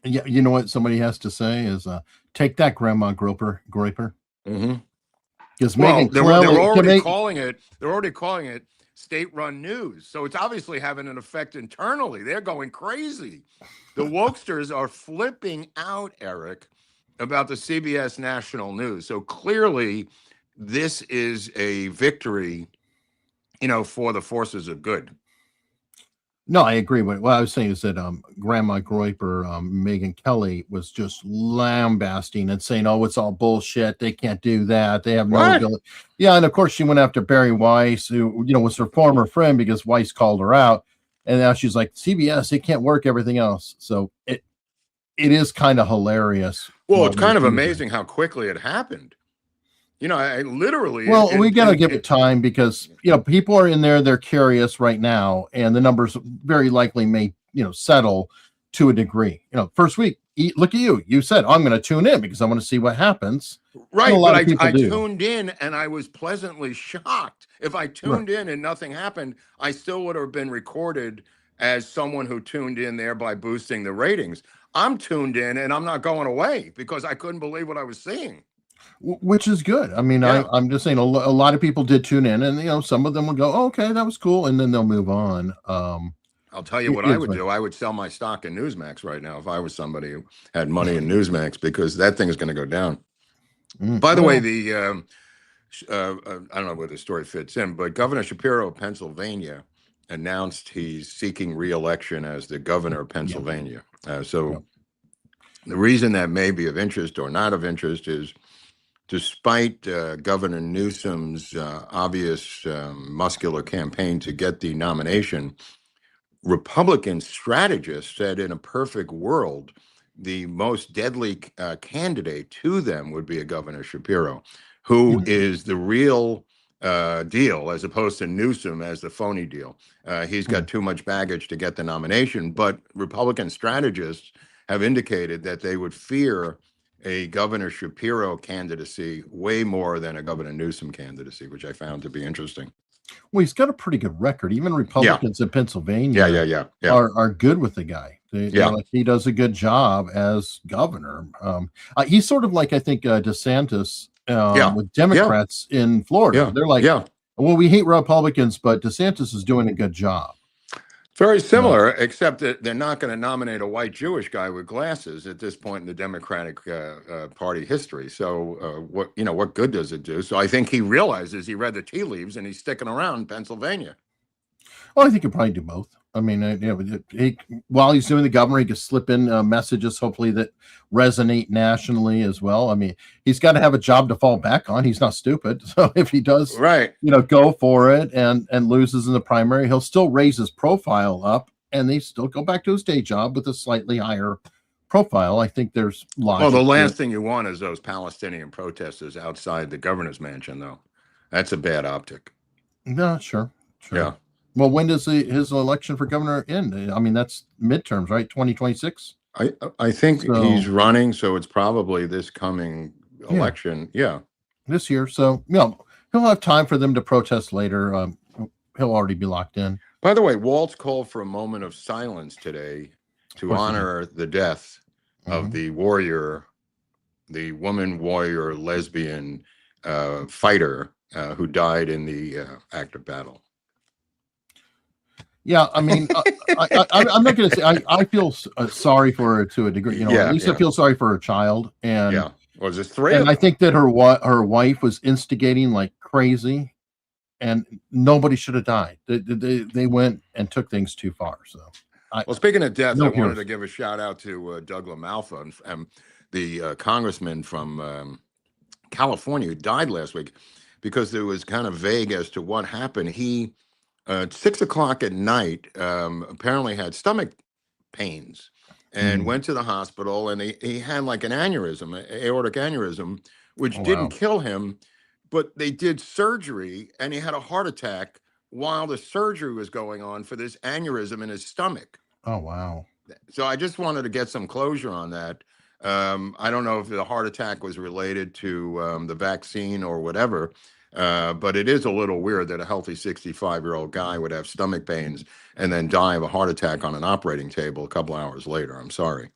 S2: Yeah, you know what somebody has to say is, take that, Grandma Groper.
S3: Mm-hmm.
S2: Because
S3: they're already calling it state-run news. So it's obviously having an effect internally. They're going crazy. The wokesters are flipping out, Eric, about the CBS national news. So clearly, this is a victory, for the forces of good.
S2: No, I agree. What I was saying is that Grandma Groiper, Megyn Kelly, was just lambasting and saying, "Oh, it's all bullshit. They can't do that. They have no ability." Yeah, and of course she went after Barry Weiss, who was her former friend, because Weiss called her out, and now she's like, "CBS, it can't work everything else." So it is kind of hilarious.
S3: Well, it's kind of amazing how quickly it happened. I literally.
S2: Well, we got to give it time because, people are in there. They're curious right now, and the numbers very likely may, settle to a degree. First week, look at you. You said, I'm going to tune in because I want to see what happens.
S3: Right. But I tuned in and I was pleasantly shocked. If I tuned in and nothing happened, I still would have been recorded as someone who tuned in, thereby boosting the ratings. I'm tuned in and I'm not going away because I couldn't believe what I was seeing.
S2: Which is good. I mean, I'm just saying a lot of people did tune in, and some of them will go, oh, okay, that was cool, and then they'll move on.
S3: I'll tell you what I would do. I would sell my stock in Newsmax right now if I was somebody who had money in Newsmax, because that thing is going to go down. By the way, I don't know where the story fits in, but Governor Shapiro of Pennsylvania announced he's seeking re-election as the governor of Pennsylvania. The reason that may be of interest or not of interest is, despite Governor Newsom's obvious muscular campaign to get the nomination, Republican strategists said in a perfect world, the most deadly candidate to them would be a Governor Shapiro, who is the real deal, as opposed to Newsom as the phony deal. He's got too much baggage to get the nomination, but Republican strategists have indicated that they would fear a Governor Shapiro candidacy way more than a Governor Newsom candidacy, which I found to be interesting.
S2: Well, he's got a pretty good record. Even Republicans in Pennsylvania are good with the guy. He does a good job as governor. He's sort of like, I think, DeSantis with Democrats in Florida. They're like, Well, we hate Republicans, but DeSantis is doing a good job.
S3: Very similar, except that they're not going to nominate a white Jewish guy with glasses at this point in the Democratic Party history. So what good does it do? So I think he realizes he read the tea leaves and he's sticking around in Pennsylvania.
S2: Well, I think he'll probably do both. I mean, while he's doing the governor, he can slip in messages, hopefully that resonate nationally as well. I mean, he's got to have a job to fall back on. He's not stupid. So if he does, go for it and loses in the primary, he'll still raise his profile up, and they still go back to his day job with a slightly higher profile. I think there's logic.
S3: Well, the last thing you want is those Palestinian protesters outside the governor's mansion, though. That's a bad optic.
S2: No, sure.
S3: Yeah.
S2: Well, when does his election for governor end? I mean, that's midterms, right? 2026.
S3: I think he's running, so it's probably this coming election. Yeah,
S2: this year. So he'll have time for them to protest later. He'll already be locked in.
S3: By the way, Waltz called for a moment of silence today to honor the death of the warrior, the woman warrior lesbian fighter who died in the act of battle.
S2: Yeah, I mean, I'm not going to say I feel sorry for her to a degree. At least I feel sorry for her child. And
S3: was it three?
S2: And I think that her wife was instigating like crazy, and nobody should have died. They went and took things too far. So,
S3: speaking of death, I wanted to give a shout out to Doug LaMalfa and the congressman from California who died last week, because it was kind of vague as to what happened. He at 6 o'clock at night, apparently had stomach pains and went to the hospital, and he had like an aneurysm, an aortic aneurysm, which didn't kill him, but they did surgery and he had a heart attack while the surgery was going on for this aneurysm in his stomach.
S2: Oh, wow.
S3: So I just wanted to get some closure on that. I don't know if the heart attack was related to the vaccine or whatever. But it is a little weird that a healthy 65-year-old guy would have stomach pains and then die of a heart attack on an operating table a couple hours later. I'm sorry.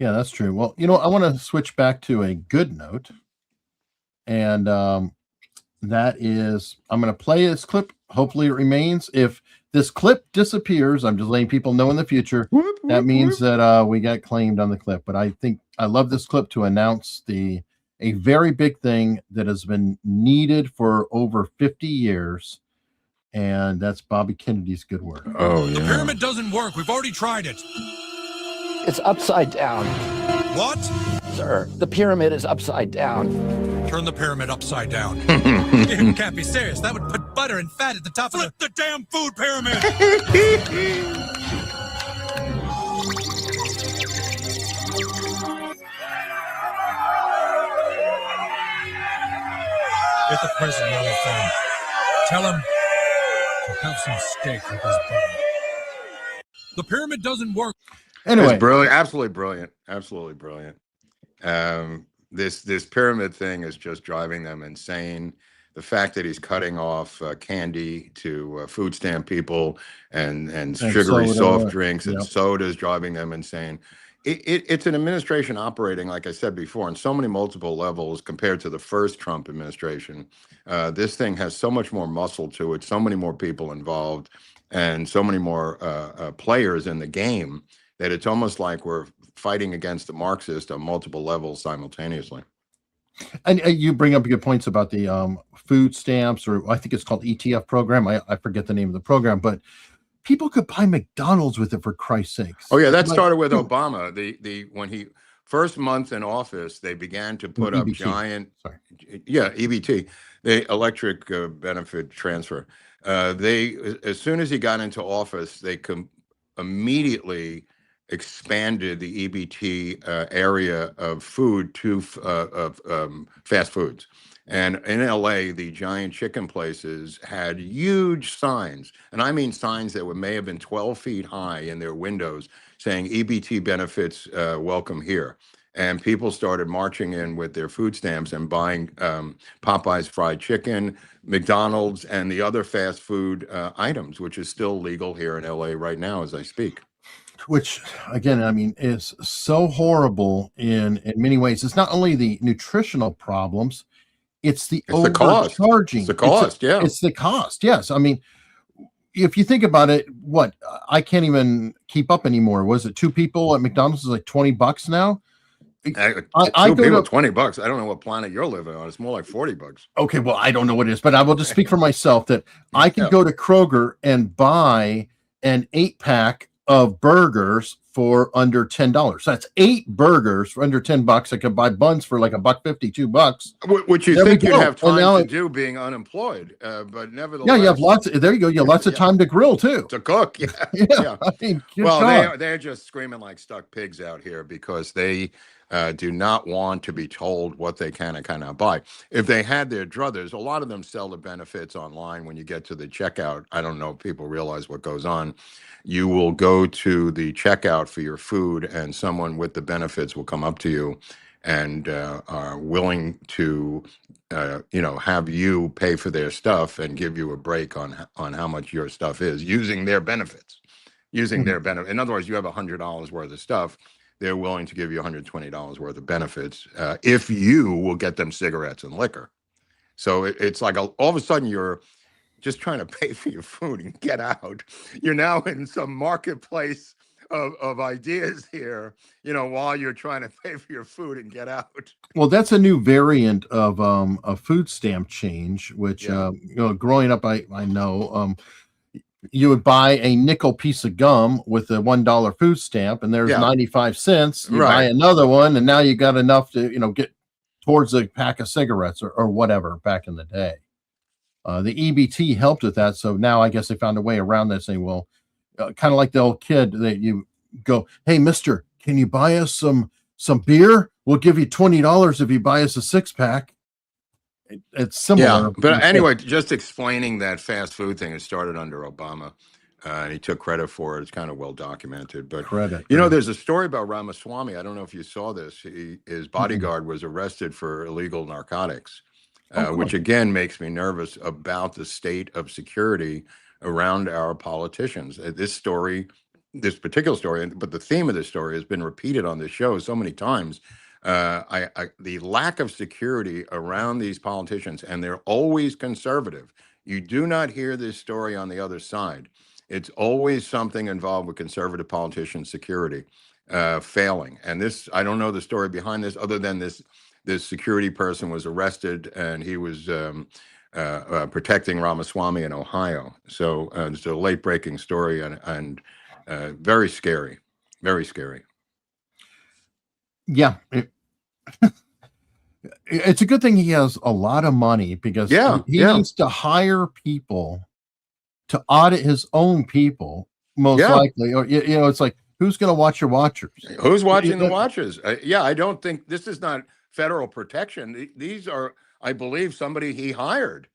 S2: Yeah, that's true. Well, I want to switch back to a good note. And that is, I'm going to play this clip. Hopefully it remains. If this clip disappears, I'm just letting people know in the future, that means that we got claimed on the clip. But I think I love this clip to announce a very big thing that has been needed for over 50 years, and that's Bobby Kennedy's good work.
S3: Oh, yeah.
S8: The pyramid doesn't work. We've already tried it.
S9: It's upside down.
S8: What?
S9: Sir, the pyramid is upside down.
S8: Turn the pyramid upside down. You can't be serious. That would put butter and fat at the top of the damn food pyramid. Get the president on the phone. Tell him to have some steak with his body. The pyramid doesn't work.
S2: Anyway,
S3: it's brilliant, absolutely brilliant, absolutely brilliant. This pyramid thing is just driving them insane. The fact that he's cutting off candy to food stamp people and sugary soft drinks and sodas driving them insane. It's an administration operating, like I said before, on so many multiple levels compared to the first Trump administration. This thing has so much more muscle to it, so many more people involved, and so many more players in the game that it's almost like we're fighting against the Marxist on multiple levels simultaneously.
S2: And you bring up good points about the food stamps, or I think it's called ETF program. I forget the name of the program, but people could buy McDonald's with it, for Christ's sakes.
S3: Oh yeah, that started with Obama. When he first month in office, they began to put up giant, EBT, the electric benefit transfer. As soon as he got into office, they immediately expanded the EBT area of food to fast foods. And in LA, the giant chicken places had huge signs, and I mean signs that may have been 12 feet high in their windows saying EBT benefits, welcome here. And people started marching in with their food stamps and buying Popeye's fried chicken, McDonald's, and the other fast food items, which is still legal here in LA right now as I speak.
S2: Which, again, I mean, is so horrible in many ways. It's not only the nutritional problems, It's the
S3: It's the cost.
S2: overcharging.
S3: It's the cost. Yeah.
S2: It's the cost. Yes. I mean, if you think about it, what I can't even keep up anymore. Was it 2 people at McDonald's is like $20 now? I
S3: Two
S2: go
S3: people,
S2: to
S3: $20. I don't know what planet you're living on. It's more like $40.
S2: okay, well, I don't know what it is, but I will just speak for myself that I can
S3: Yeah.
S2: go to Kroger and buy an 8-pack of burgers for under $10. That's 8 burgers for under $10. I could buy buns for like $1.50, $2.
S3: Which you
S2: There we
S3: think you'd
S2: go.
S3: have
S2: And now
S3: time to do being unemployed, but nevertheless.
S2: Yeah, you have lots. There you go. You have lots of time to grill too.
S3: To cook. Yeah.
S2: Yeah. I mean, good
S3: Well,
S2: God.
S3: they're just screaming like stuck pigs out here because they do not want to be told what they can and cannot buy. If they had their druthers, a lot of them sell the benefits online. When you get to the checkout, I don't know if people realize what goes on. You will go to the checkout for your food, and someone with the benefits will come up to you and are willing to, have you pay for their stuff and give you a break on how much your stuff is using their benefits. Using their benefit. In other words, you have $100 worth of stuff. They're willing to give you $120 worth of benefits if you will get them cigarettes and liquor. So it's like all of a sudden you're just trying to pay for your food and get out. You're now in some marketplace of ideas here, while you're trying to pay for your food and get out.
S2: Well, that's a new variant of a food stamp change, which growing up, I know. You would buy a nickel piece of gum with a $1 food stamp, and there's 95 cents. You buy another one, and now you got enough to get towards a pack of cigarettes or whatever back in the day. The EBT helped with that, so now I guess they found a way around that, saying, well, kind of like the old kid that you go, hey, mister, can you buy us some beer? We'll give you $20 if you buy us a 6-pack. It's similar.
S3: Yeah, but anyway, just explaining that fast food thing, it started under Obama, and he took credit for it. It's kind of well documented. But there's a story about Ramaswamy. I don't know if you saw this. His bodyguard was arrested for illegal narcotics, which again makes me nervous about the state of security around our politicians. This particular story, but the theme of this story has been repeated on this show so many times. The lack of security around these politicians, and they're always conservative. You do not hear this story on the other side. It's always something involved with conservative politicians' security failing. And this, I don't know the story behind this, other than this security person was arrested and he was protecting Ramaswamy in Ohio. So it's a late breaking story and very scary, very scary.
S2: Yeah. It's a good thing he has a lot of money because he needs to hire people to audit his own people, most likely. Or, it's like, who's going to watch your watchers?
S3: Who's watching the watchers? I don't think this is not federal protection. These are, I believe, somebody he hired.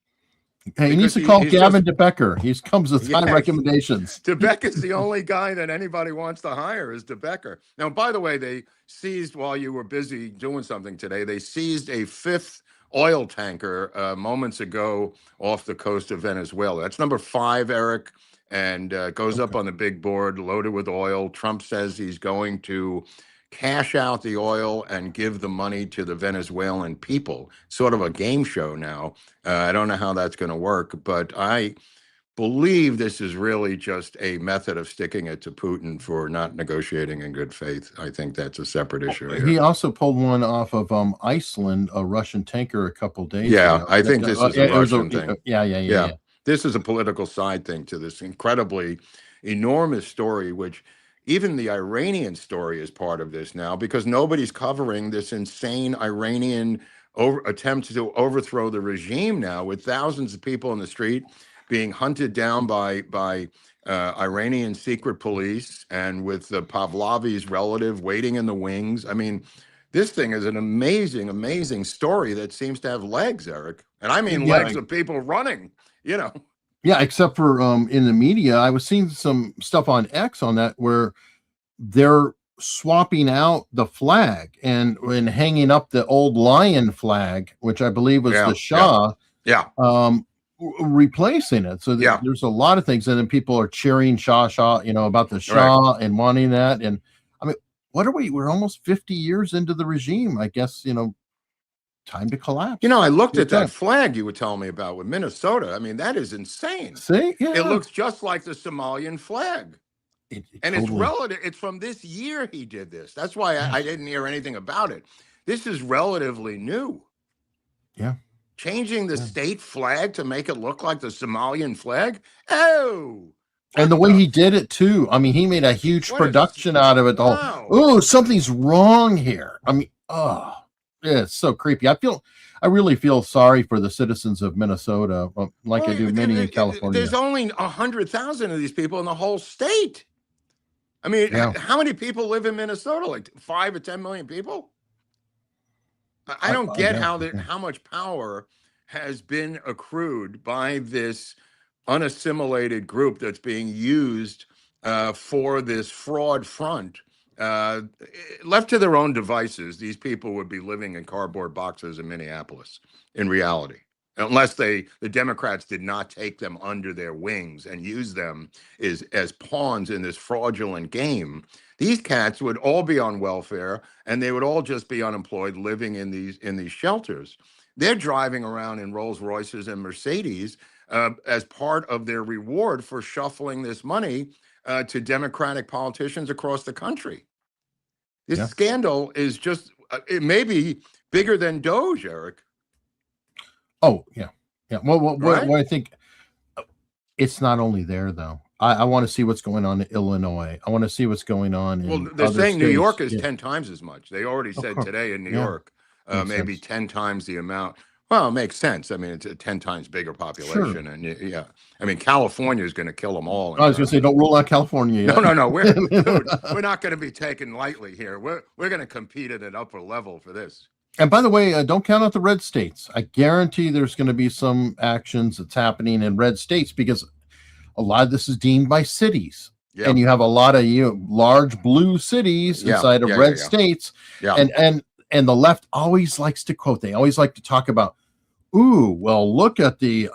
S2: Hey, he needs to call Gavin DeBecker. He comes with high recommendations.
S3: DeBecker's the only guy that anybody wants to hire is DeBecker. Now, by the way, they seized, while you were busy doing something today, they seized a 5th oil tanker moments ago off the coast of Venezuela. That's number 5, Eric, and goes up on the big board, loaded with oil. Trump says he's going to cash out the oil and give the money to the Venezuelan people. Sort of a game show now. I don't know how that's going to work, but I believe this is really just a method of sticking it to Putin for not negotiating in good faith. I think that's a separate issue here.
S2: He also pulled one off of Iceland, a Russian tanker, a couple days
S3: ago. I think this is a Russian
S2: thing.
S3: Yeah. This is a political side thing to this incredibly enormous story, which even the Iranian story is part of this now, because nobody's covering this insane Iranian attempt to overthrow the regime now, with thousands of people in the street being hunted down by Iranian secret police, and with Pavlovi's relative waiting in the wings. I mean, this thing is an amazing, amazing story that seems to have legs, Eric. And I mean legs of people running,
S2: Yeah, except for in the media, I was seeing some stuff on X on that where they're swapping out the flag and hanging up the old lion flag, which I believe was the Shah. Replacing it. So there's a lot of things, and then people are cheering Shah, about the Shah and wanting that. And I mean, what are we? We're almost 50 years into the regime. I guess time to collapse.
S3: You know, I looked
S2: Good
S3: at that
S2: time.
S3: flag you were telling me about with Minnesota. I mean, that is insane.
S2: See, yeah,
S3: It looks just like the Somalian flag. And it's
S2: totally.
S3: relative. It's from this year he did this. That's why I didn't hear anything about it. This is relatively new.
S2: Yeah.
S3: Changing the state flag to make it look like the Somalian flag. Oh.
S2: And the way he did it too. I mean, he made a huge production out of it. The whole, oh, something's wrong here. I mean, oh, yeah, it's so creepy. I really feel sorry for the citizens of Minnesota, like I do many in California.
S3: There's only 100,000 of these people in the whole state. I mean, how many people live in Minnesota? Like 5 or 10 million people? I don't get how much power has been accrued by this unassimilated group that's being used for this fraud front. Left to their own devices, these people would be living in cardboard boxes in Minneapolis in reality, unless the Democrats did not take them under their wings and use them as pawns in this fraudulent game. These cats would all be on welfare, and they would all just be unemployed, living in these shelters. They're driving around in Rolls Royces and Mercedes as part of their reward for shuffling this money to Democratic politicians across the country. This scandal is just, it may be bigger than Doge, Eric.
S2: Oh, yeah. Yeah. Well, what I think, it's not only there, though. I want to see what's going on in Illinois. I want to see what's going on in
S3: they're
S2: other
S3: saying New
S2: states.
S3: York is 10 times as much. They already said today in New York, maybe 10 times the amount. Well, it makes sense. I mean, it's a 10 times bigger population. And I mean, California is going to kill them all.
S2: I was going to say, don't rule out California yet.
S3: No. We're not going to be taken lightly here. We're going to compete at an upper level for this.
S2: And by the way, don't count out the red states. I guarantee there's going to be some actions that's happening in red states because a lot of this is deemed by cities. Yeah. And you have a lot of large blue cities inside of red states. Yeah. And the left always likes to quote, they always like to talk about, ooh, well, look at the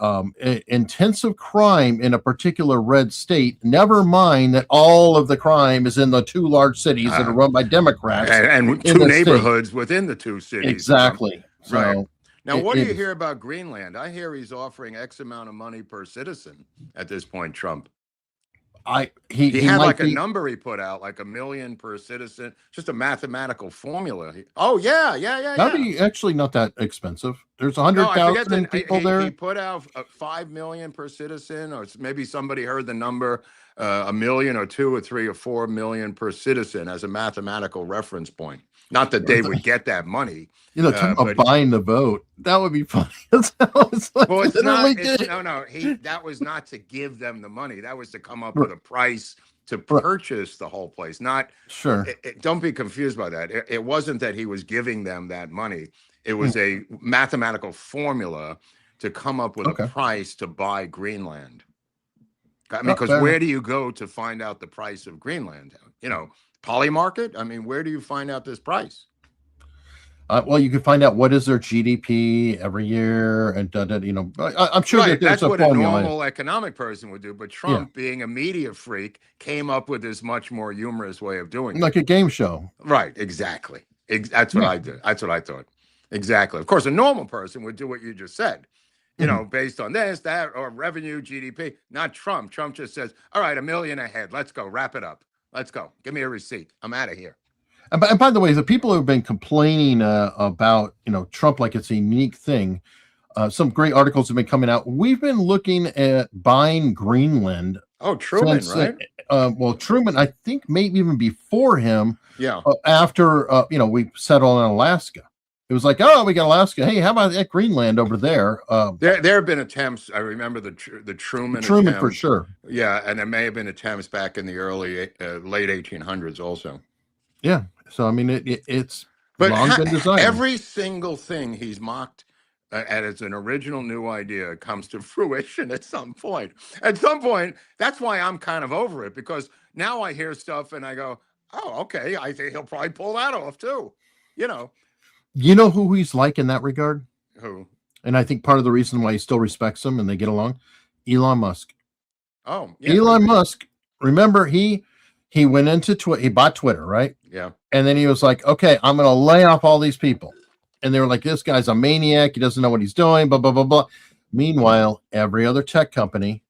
S2: intensive crime in a particular red state. Never mind that all of the crime is in the 2 large cities that are run by Democrats.
S3: And 2 neighborhoods within the 2 cities.
S2: Exactly.
S3: Right.
S2: So,
S3: now, what do you hear about Greenland? I hear he's offering X amount of money per citizen at this point, Trump. He had like a number he put out, like $1 million per citizen, just a mathematical formula.
S2: That'd be actually not that expensive. There's 100,000 people there.
S3: He put out 5 million per citizen, or maybe somebody heard the number, $1 million or 2 or 3 or 4 million per citizen as a mathematical reference point. Not that they would get that money.
S2: You know, talking about buying the vote. That would be funny.
S3: Well, it's not. That was not to give them the money. That was to come up with a price to purchase the whole place. Not
S2: sure.
S3: Don't be confused by that. It wasn't that he was giving them that money. It was a mathematical formula to come up with a price to buy Greenland. I mean, because where do you go to find out the price of Greenland? You know, Polymarket? I mean, where do you find out this price?
S2: Well, you can find out what is their GDP every year, and you know, I'm sure that
S3: that's what a normal economic person would do. But Trump, being a media freak, came up with this much more humorous way of doing it,
S2: like a game show.
S3: Right? Exactly. That's what I did. That's what I thought. Exactly. Of course, a normal person would do what you just said. You know, based on this, that, or revenue, GDP. Not Trump. Trump just says, "All right, $1 million ahead. Let's go. Wrap it up. Let's go. Give me a receipt. I'm out of here."
S2: And by the way, the people who have been complaining about, you know, Trump like it's a unique thing, some great articles have been coming out. We've been looking at buying Greenland.
S3: Oh, Truman, right?
S2: Well, Truman, I think maybe even before him.
S3: Yeah.
S2: After, you know, we settled on Alaska. It was like, oh, we got Alaska. Hey, how about that Greenland over there?
S3: There have been attempts. I remember the Truman
S2: attempt, for sure.
S3: Yeah, and there may have been attempts back in the late 1800s also.
S2: Yeah. So, I mean, it's long been designed.
S3: Every single thing he's mocked as an original new idea comes to fruition at some point. At some point, that's why I'm kind of over it, because now I hear stuff and I go, oh, okay, I think he'll probably pull that off too. You know.
S2: You know who he's like in that regard?
S3: Who?
S2: And I think part of the reason why he still respects him and they get along, Elon Musk.
S3: Oh, yeah.
S2: Elon Musk, remember he went into Twitter, he bought Twitter, right?
S3: Yeah.
S2: And then he was like, okay, I'm going to lay off all these people. and they were like, this guy's a maniac. He doesn't know what he's doing, blah, blah, blah, blah. Meanwhile, every other tech company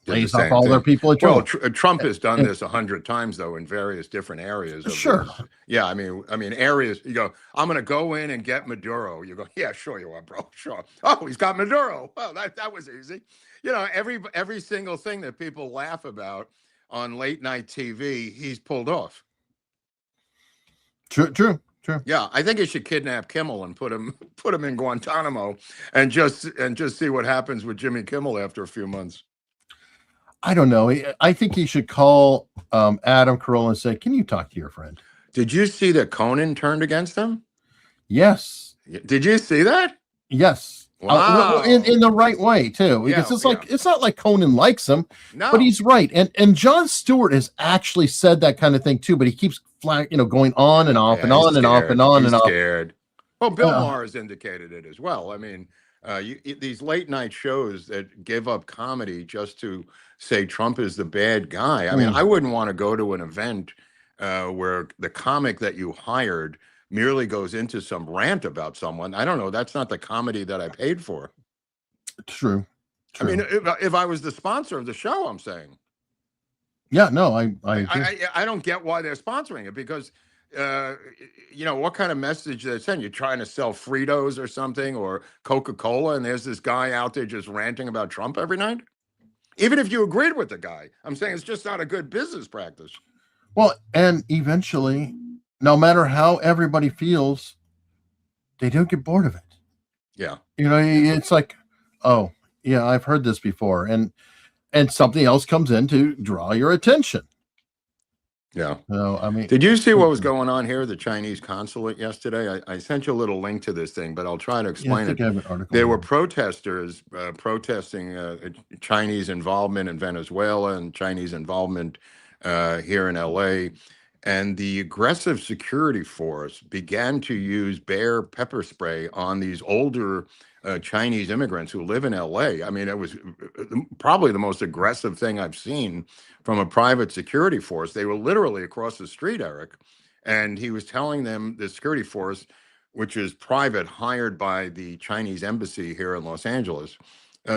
S2: lays off all their people at
S3: Well,
S2: Trump.
S3: Trump has done this 100 times, though, in various different areas. Of
S2: Sure.
S3: Yeah, I mean, areas. You go, I'm going to go in and get Maduro. You go, yeah, sure you are, bro. Sure. Oh, he's got Maduro. Well, that was easy. You know, every single thing that people laugh about on late night TV, he's pulled off.
S2: True.
S3: Yeah, I think he should kidnap Kimmel and put him in Guantanamo and just see what happens with Jimmy Kimmel after a few months.
S2: I don't know. I think he should call Adam Carolla and say, can you talk to your friend?
S3: Did you see that Conan turned against him?
S2: Yes.
S3: Did you see that?
S2: Yes.
S3: Wow.
S2: In the right way too, because it's not like Conan likes him, but he's right. And Jon Stewart has actually said that kind of thing too, but he keeps going on and off and on and off and on and off.
S3: Scared. Well, Bill Maher has indicated it as well. I mean, these late night shows that give up comedy just to say Trump is the bad guy. I mean, I wouldn't want to go to an event where the comic that you hired merely goes into some rant about someone. I don't know. That's not the comedy that I paid for.
S2: True.
S3: I mean, if I was the sponsor of the show, I'm saying.
S2: Yeah, no, I
S3: don't get why they're sponsoring it, because what kind of message they send? You're trying to sell Fritos or something, or Coca-Cola, and there's this guy out there just ranting about Trump every night? Even if you agreed with the guy, I'm saying it's just not a good business practice.
S2: Well, and eventually, no matter how everybody feels, they don't get bored of it.
S3: Yeah.
S2: It's like, oh, yeah, I've heard this before. And something else comes in to draw your attention.
S3: Yeah.
S2: So, I mean,
S3: did you see what was going on here at the Chinese consulate yesterday? I sent you a little link to this thing, but I'll try to explain it.
S2: I have an article.
S3: There were protesters protesting Chinese involvement in Venezuela and Chinese involvement here in LA. And the aggressive security force began to use bear pepper spray on these older Chinese immigrants who live in LA. I mean, it was probably the most aggressive thing I've seen from a private security force. They were literally across the street, Eric, and he was telling them, the security force, which is private, hired by the Chinese embassy here in Los Angeles,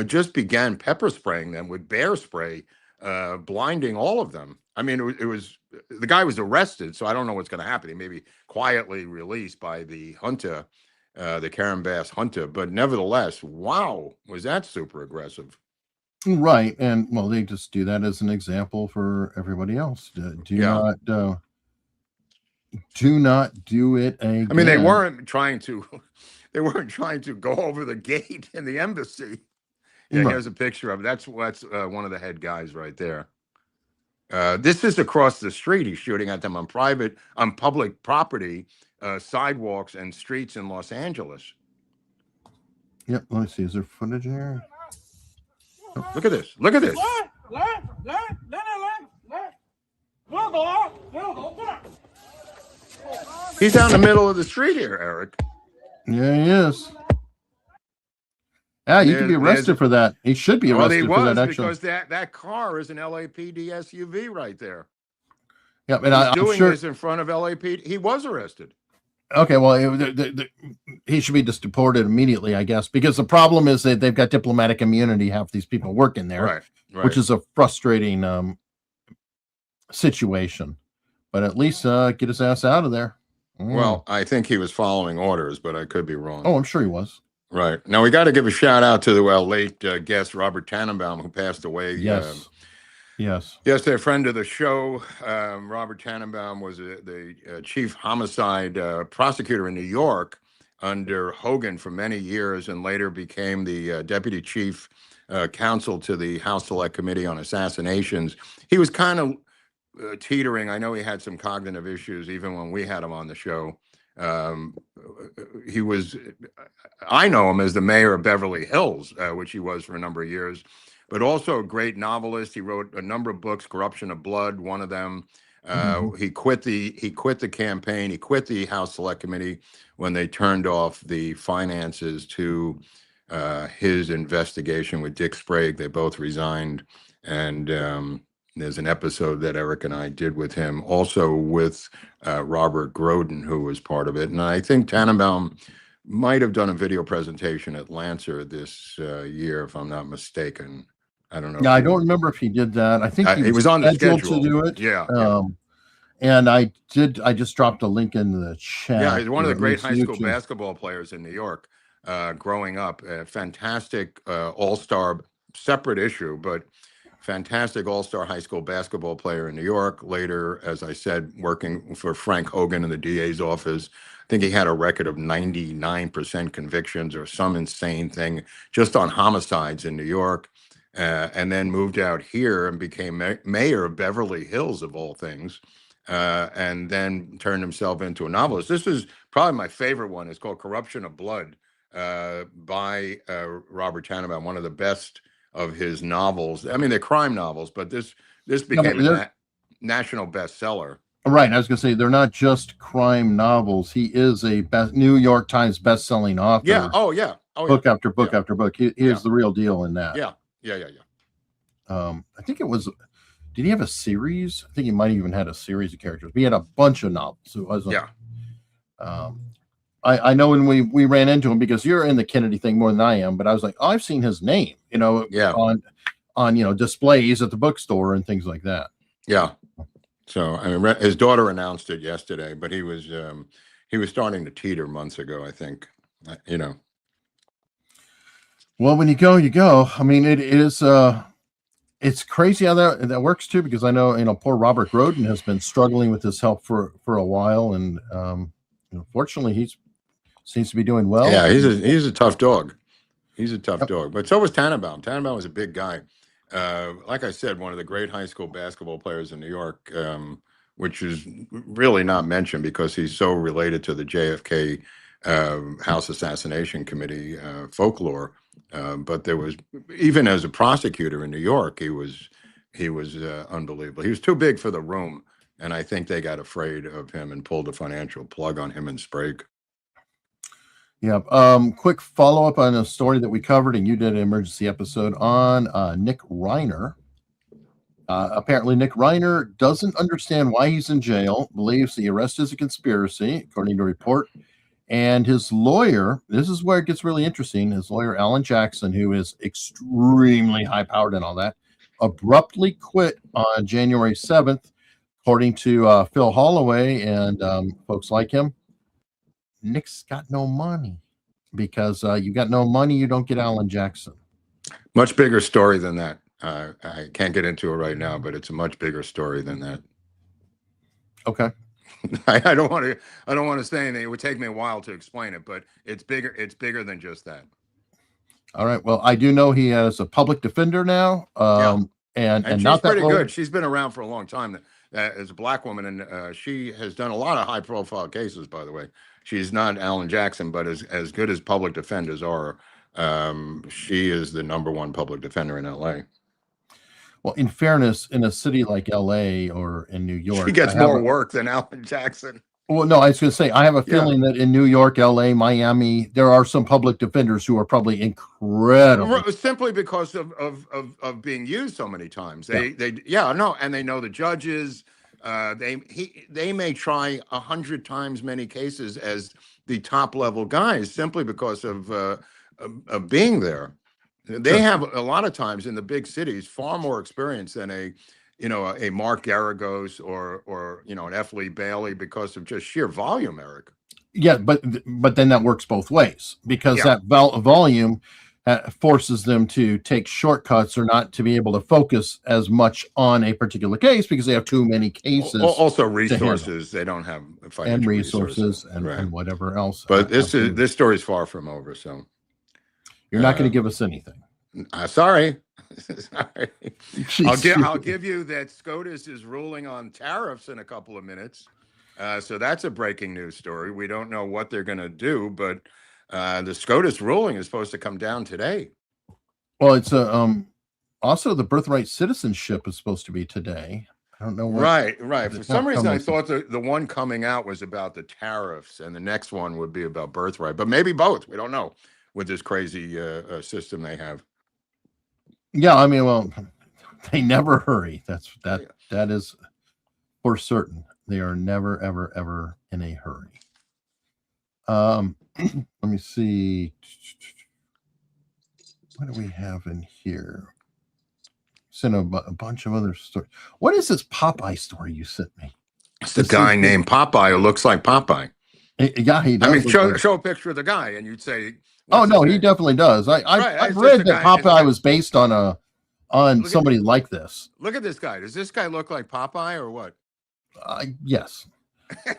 S3: just began pepper spraying them with bear spray, blinding all of them. I mean, it was the guy was arrested, so I don't know what's going to happen. He may be quietly released by the junta, the Karen Bass junta, but nevertheless, wow, was that super aggressive?
S2: Right, and well, they just do that as an example for everybody else. Do not do it again.
S3: I mean, they weren't trying to go over the gate in the embassy. Yeah, right. Here's a picture of it. That's one of the head guys right there. This is across the street. He's shooting at them on public property, sidewalks and streets in Los Angeles.
S2: Yep. Let me see. Is there footage here?
S3: Oh, look at this. Look at this. He's out in the middle of the street here, Eric.
S2: Yeah, he is. Yeah, you can be arrested for that. He should be arrested for that, actually.
S3: Because that car is an LAPD SUV right there.
S2: Yeah, and I'm
S3: doing
S2: sure
S3: this in front of LAPD. He was arrested.
S2: Okay, well, he should be just deported immediately, I guess, because the problem is that they've got diplomatic immunity. Half these people working there,
S3: right.
S2: Which is a frustrating situation. But at least get his ass out of there.
S3: Well, I think he was following orders, but I could be wrong.
S2: Oh, I'm sure he was.
S3: Right. Now, we got to give a shout out to the late guest, Robert Tannenbaum, who passed away.
S2: Yes. Yes,
S3: a friend of the show. Robert Tannenbaum was the chief homicide prosecutor in New York under Hogan for many years, and later became the deputy chief counsel to the House Select Committee on Assassinations. He was kind of teetering. I know he had some cognitive issues even when we had him on the show. I know him as the mayor of Beverly Hills, which he was for a number of years, but also a great novelist. He wrote a number of books, Corruption of Blood, one of them. He quit the campaign. He quit the House Select Committee when they turned off the finances to his investigation with Dick Sprague. They both resigned. And there's an episode that Eric and I did with him, also with Robert Groden, who was part of it. And I think Tannenbaum might have done a video presentation at Lancer this year, if I'm not mistaken. I don't know.
S2: Yeah, I don't remember if he did that. I think
S3: he was on the
S2: scheduled
S3: schedule
S2: to do it.
S3: Yeah.
S2: And I just dropped a link in the chat.
S3: Yeah, he's one of the great high school
S2: YouTube.
S3: basketball players in New York, growing up. A fantastic all-star, separate issue, but fantastic all-star high school basketball player in New York. Later, as I said, working for Frank Hogan in the DA's office. I think he had a record of 99% convictions or some insane thing just on homicides in New York. And then moved out here and became mayor of Beverly Hills, of all things. And then turned himself into a novelist. This is probably my favorite one. It's called Corruption of Blood by Robert Tannenbaum, one of the best of his novels. I mean, they're crime novels, but this became a national bestseller.
S2: Right. I was going to say, they're not just crime novels. He is a New York Times best-selling author.
S3: Yeah. Oh, yeah.
S2: Book after book after book. He is the real deal in that.
S3: Yeah.
S2: I think it was... Did he have a series? I think he might have even had a series of characters. He had a bunch of novels. It was I know when we ran into him, because you're in the Kennedy thing more than I am, but I was like, oh, I've seen his name, on displays at the bookstore and things like that.
S3: Yeah. So I mean, his daughter announced it yesterday, but he was starting to teeter months ago, I think.
S2: Well, when you go, you go. I mean, it is. It's crazy how that works too, because I know, poor Robert Groden has been struggling with his health for a while, and fortunately he seems to be doing well.
S3: Yeah, he's a tough dog. He's a tough dog, but so was Tannenbaum. Tannenbaum was a big guy. Like I said, one of the great high school basketball players in New York, which is really not mentioned because he's so related to the JFK House Assassination Committee folklore. But there was, even as a prosecutor in New York, he was unbelievable. He was too big for the room, and I think they got afraid of him and pulled a financial plug on him in Sprague.
S2: Yeah. Quick follow-up on a story that we covered, and you did an emergency episode on Nick Reiner. Apparently, Nick Reiner doesn't understand why he's in jail, believes the arrest is a conspiracy, according to a report. And his lawyer, this is where it gets really interesting, his lawyer, Alan Jackson, who is extremely high-powered and all that, abruptly quit on January 7th, according to Phil Holloway and folks like him. Nick's got no money, because you got no money, you don't get Alan Jackson.
S3: Much bigger story than that. I can't get into it right now, but it's a much bigger story than that.
S2: Okay.
S3: I don't want to say anything. It would take me a while to explain it, but it's bigger. It's bigger than just that.
S2: All right. Well, I do know he has a public defender now. And
S3: she's
S2: not that
S3: pretty
S2: long.
S3: good. She's been around for a long time as a black woman, and she has done a lot of high-profile cases. By the way, she's not Alan Jackson, but as good as public defenders are, she is the #1 public defender in LA.
S2: Well, in fairness, in a city like LA or in New York,
S3: she gets more work than Alan Jackson.
S2: Well, no, I was going to say, I have a feeling that in New York, LA, Miami, there are some public defenders who are probably incredible.
S3: Simply because of being used so many times. And they know the judges. They may try 100 times many cases as the top level guys simply because of being there. They have a lot of times in the big cities far more experience than a Mark Garagos or an F. Lee Bailey, because of just sheer volume, Eric.
S2: Yeah, but then that works both ways, because that volume forces them to take shortcuts or not to be able to focus as much on a particular case because they have too many cases.
S3: Also resources. They don't have financial
S2: and resources and whatever else.
S3: But this story is far from over, so.
S2: You're not going to give us anything.
S3: Sorry. Sorry. I'll give you that SCOTUS is ruling on tariffs in a couple of minutes. So that's a breaking news story. We don't know what they're going to do, but the SCOTUS ruling is supposed to come down today.
S2: Well, it's also the birthright citizenship is supposed to be today. I don't know.
S3: Right. For some reason, I thought the one coming out was about the tariffs, and the next one would be about birthright, but maybe both. We don't know. With this crazy system they have.
S2: Yeah, I mean, well, they never hurry. That is for certain. They are never, ever, ever in a hurry. Let me see. What do we have in here? Sent a bunch of other stories. What is this Popeye story you sent me?
S3: It's the guy named Popeye who looks like Popeye.
S2: Yeah, he does.
S3: I mean, show a picture of the guy, and you'd say,
S2: "Oh no, he definitely does." I've read that Popeye was based on somebody like this.
S3: Look at this guy. Does this guy look like Popeye or what?
S2: Yes.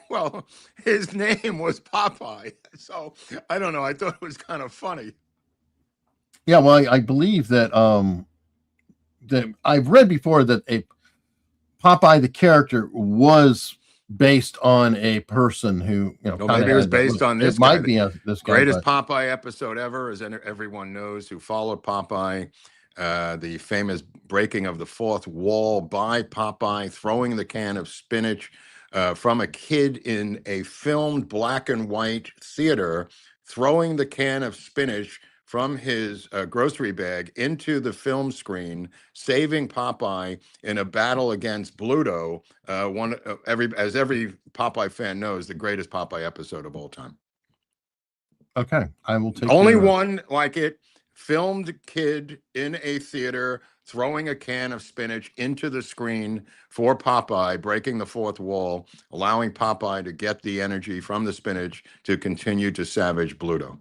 S3: Well, his name was Popeye, so I don't know. I thought it was kind of funny.
S2: Yeah, well, I believe that that I've read before that a Popeye the character was based on a person who, you know,
S3: maybe it was based on this.
S2: It might be this guy,
S3: greatest Popeye episode ever, as everyone knows who followed Popeye. The famous breaking of the fourth wall by Popeye, throwing the can of spinach from a kid in a filmed black and white theater, throwing the can of spinach from his grocery bag into the film screen, saving Popeye in a battle against Bluto. As every Popeye fan knows, the greatest Popeye episode of all time.
S2: Okay, I will take
S3: only one like it. Filmed kid in a theater throwing a can of spinach into the screen for Popeye, breaking the fourth wall, allowing Popeye to get the energy from the spinach to continue to savage Bluto.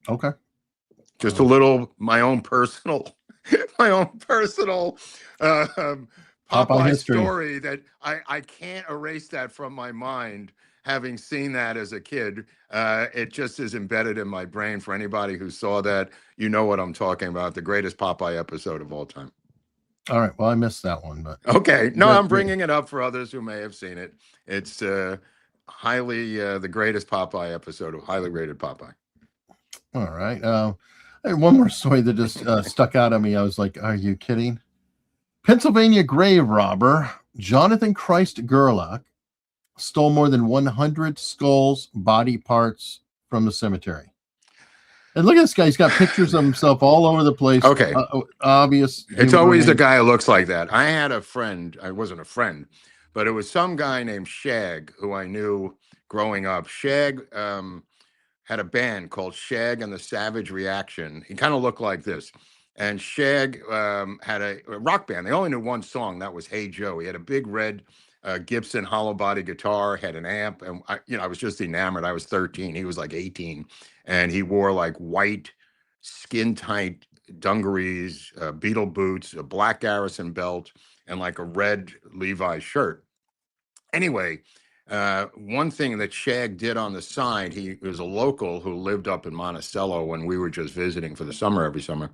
S2: Okay.
S3: Just a little, my own personal Popeye story that I can't erase that from my mind. Having seen that as a kid, it just is embedded in my brain. For anybody who saw that, you know what I'm talking about. The greatest Popeye episode of all time.
S2: All right. Well, I missed that one, but
S3: okay. No, I'm bringing it up for others who may have seen it. It's highly the greatest Popeye episode of highly rated Popeye.
S2: All right. I had one more story that just stuck out at me. I was like, "Are you kidding?" Pennsylvania grave robber Jonathan Christ Gerlach stole more than 100 skulls, body parts from the cemetery. And look at this guy. He's got pictures of himself all over the place.
S3: Okay.
S2: Obvious.
S3: It's always the guy who looks like that. I had a friend. I wasn't a friend, but it was some guy named Shag who I knew growing up. Shag had a band called Shag and the Savage Reaction. He kind of looked like this. And Shag had a rock band. They only knew one song. That was Hey Joe. He had a big red Gibson hollow body guitar, had an amp, and I was just enamored. I was 13, he was like 18, and he wore like white skin tight dungarees, beetle boots, a black Garrison belt, and like a red Levi's shirt. Anyway, one thing that Shag did on the side, he was a local who lived up in Monticello when we were just visiting for the summer every summer.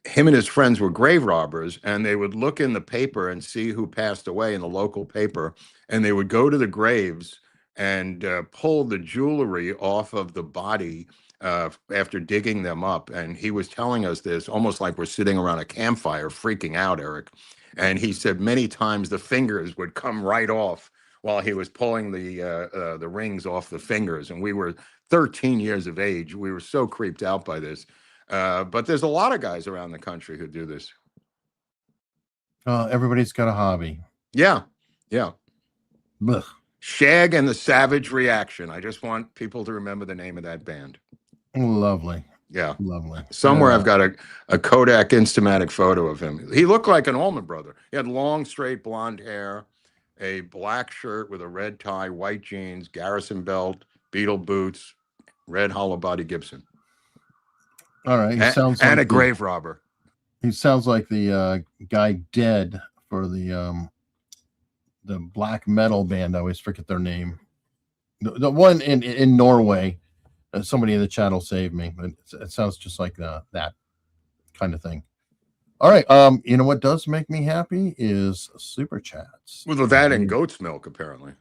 S3: Him and his friends were grave robbers, and they would look in the paper and see who passed away in the local paper, and they would go to the graves and pull the jewelry off of the body after digging them up. And he was telling us this almost like we're sitting around a campfire freaking out, Eric. And he said many times the fingers would come right off while he was pulling the rings off the fingers. And we were 13 years of age. We were so creeped out by this. But there's a lot of guys around the country who do this.
S2: Everybody's got a hobby.
S3: Yeah. Yeah.
S2: Ugh.
S3: Shag and the Savage Reaction. I just want people to remember the name of that band.
S2: Lovely.
S3: Yeah.
S2: Lovely.
S3: Somewhere I've got a Kodak Instamatic photo of him. He looked like an Allman Brother. He had long, straight blonde hair, a black shirt with a red tie, white jeans, Garrison belt, beetle boots, red hollow body Gibson.
S2: All right. He sounds
S3: and
S2: like
S3: a grave robber.
S2: He sounds like the guy dead for the black metal band. I always forget their name. The one in Norway. Somebody in the chat will save me, but it sounds just like that kind of thing. All right. You know what does make me happy is super chats.
S3: Well, that and goat's milk, apparently.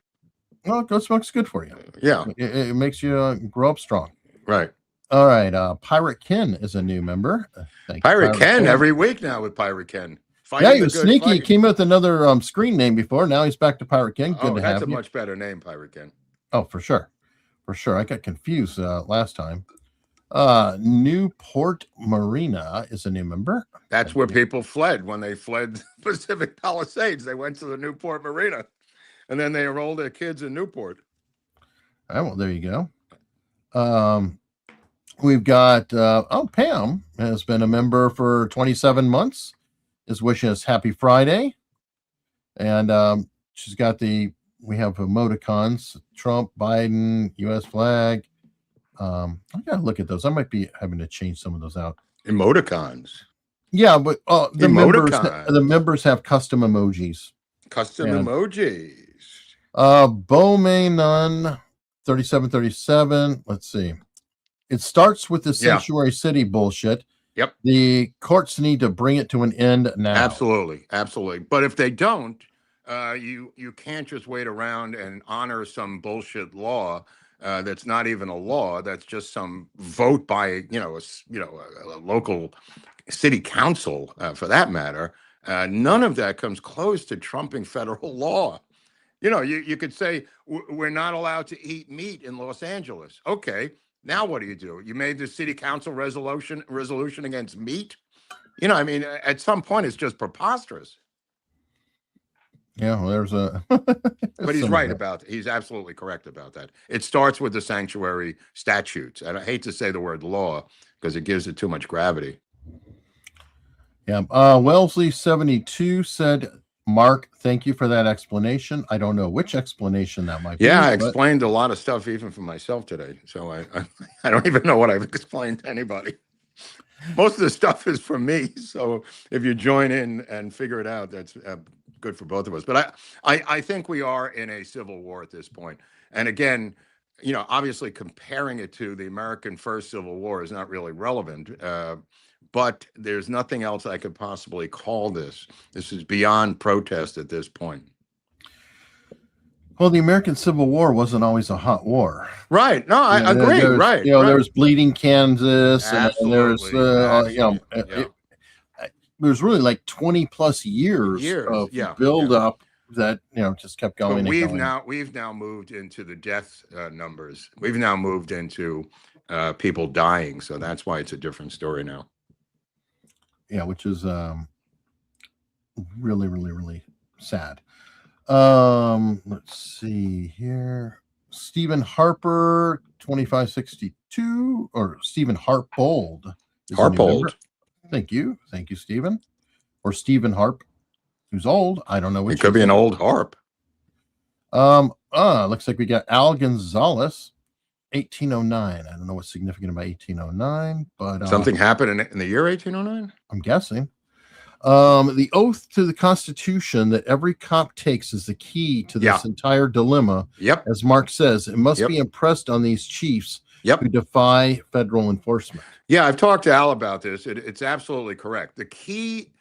S2: Well, goat's milk's good for you.
S3: Yeah.
S2: It makes you grow up strong.
S3: Right.
S2: All right. Pirate Ken is a new member.
S3: Pirate Ken every week now with Pirate Ken.
S2: Yeah, he was sneaky. He came with another screen name before. Now he's back to Pirate Ken. Good to have you.
S3: That's a much better name, Pirate Ken.
S2: Oh, for sure. For sure. I got confused last time. Newport Marina is a new member.
S3: That's where people fled when they fled Pacific Palisades. They went to the Newport Marina, and then they enrolled their kids in Newport.
S2: All right, well, there you go. We've got Pam has been a member for 27 months. Is wishing us happy Friday, and she's got we have emoticons: Trump, Biden, U.S. flag. I gotta look at those. I might be having to change some of those out.
S3: Emoticons.
S2: Yeah, but the
S3: Emoticons.
S2: members have custom emojis.
S3: Custom emojis.
S2: Bowman Nunn, 3737. Let's see. It starts with the sanctuary city bullshit.
S3: Yep.
S2: The courts need to bring it to an end now.
S3: Absolutely. But if they don't, you can't just wait around and honor some bullshit law that's not even a law. That's just some vote by a local city council, for that matter. None of that comes close to trumping federal law. You could say we're not allowed to eat meat in Los Angeles. Okay, now what do? You made the city council resolution against meat. At some point it's just preposterous.
S2: Yeah, well, there's a.
S3: But he's right he's absolutely correct about that. It starts with the sanctuary statutes, and I hate to say the word law because it gives it too much gravity.
S2: Yeah, Wellesley 72 said, Mark, thank you for that explanation. I don't know which explanation that might be.
S3: Yeah, I explained a lot of stuff even for myself today. So I don't even know what I've explained to anybody. Most of the stuff is for me. So if you join in and figure it out, that's good for both of us. But I think we are in a civil war at this point. And again, obviously comparing it to the American First Civil War is not really relevant. But there's nothing else I could possibly call this. This is beyond protest at this point.
S2: Well, the American Civil War wasn't always a hot war.
S3: Right. No, I agree. Right.
S2: There was bleeding Kansas, and there's, there's really like 20 plus years of build up that, just kept going.
S3: But we've now moved into the death numbers. We've now moved into people dying. So that's why it's a different story now.
S2: Yeah, which is really, really, really sad. Let's see here. Stephen Harper, 2562, or Stephen Harpold.
S3: Harpold.
S2: Thank you, Stephen. Or Stephen Harp, who's old. I don't know which.
S3: It could be an old harp.
S2: Looks like we got Al Gonzalez. 1809. I don't know what's significant about 1809, but
S3: something happened in the year 1809.
S2: I'm guessing. The oath to the Constitution that every cop takes is the key to this entire dilemma.
S3: Yep.
S2: As Mark says, it must be impressed on these chiefs who defy federal enforcement.
S3: Yeah, I've talked to Al about this. It's absolutely correct. The key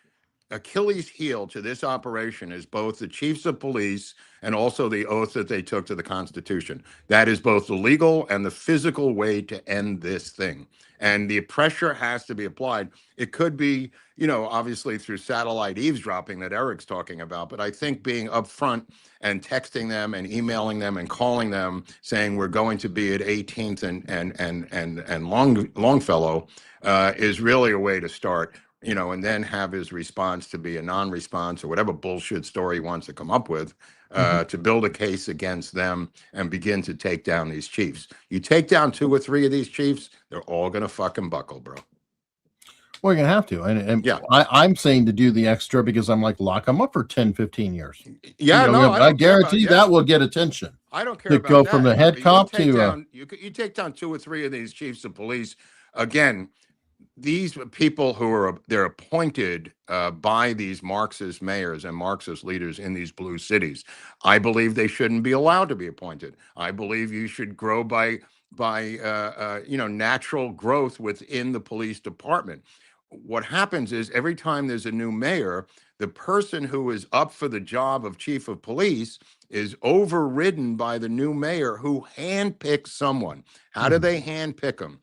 S3: Achilles heel to this operation is both the chiefs of police and also the oath that they took to the Constitution. That is both the legal and the physical way to end this thing. And the pressure has to be applied. It could be, obviously through satellite eavesdropping that Eric's talking about, but I think being upfront and texting them and emailing them and calling them saying we're going to be at 18th and Longfellow is really a way to start. And then have his response to be a non-response or whatever bullshit story he wants to come up with to build a case against them and begin to take down these chiefs. You take down 2 or 3 of these chiefs, they're all going to fucking buckle, bro.
S2: Well, you're going to have to. And I'm saying to do the extra because I'm like, lock them up for 10, 15 years.
S3: Yeah,
S2: I guarantee that will get attention.
S3: I don't care
S2: to
S3: about
S2: go
S3: that.
S2: From the head cop to...
S3: you take down 2 or 3 of these chiefs of police, again, these people they're appointed by these Marxist mayors and Marxist leaders in these blue cities. I believe they shouldn't be allowed to be appointed. I believe you should grow by natural growth within the police department. What happens is every time there's a new mayor, the person who is up for the job of chief of police is overridden by the new mayor who handpicks someone. How do they handpick them?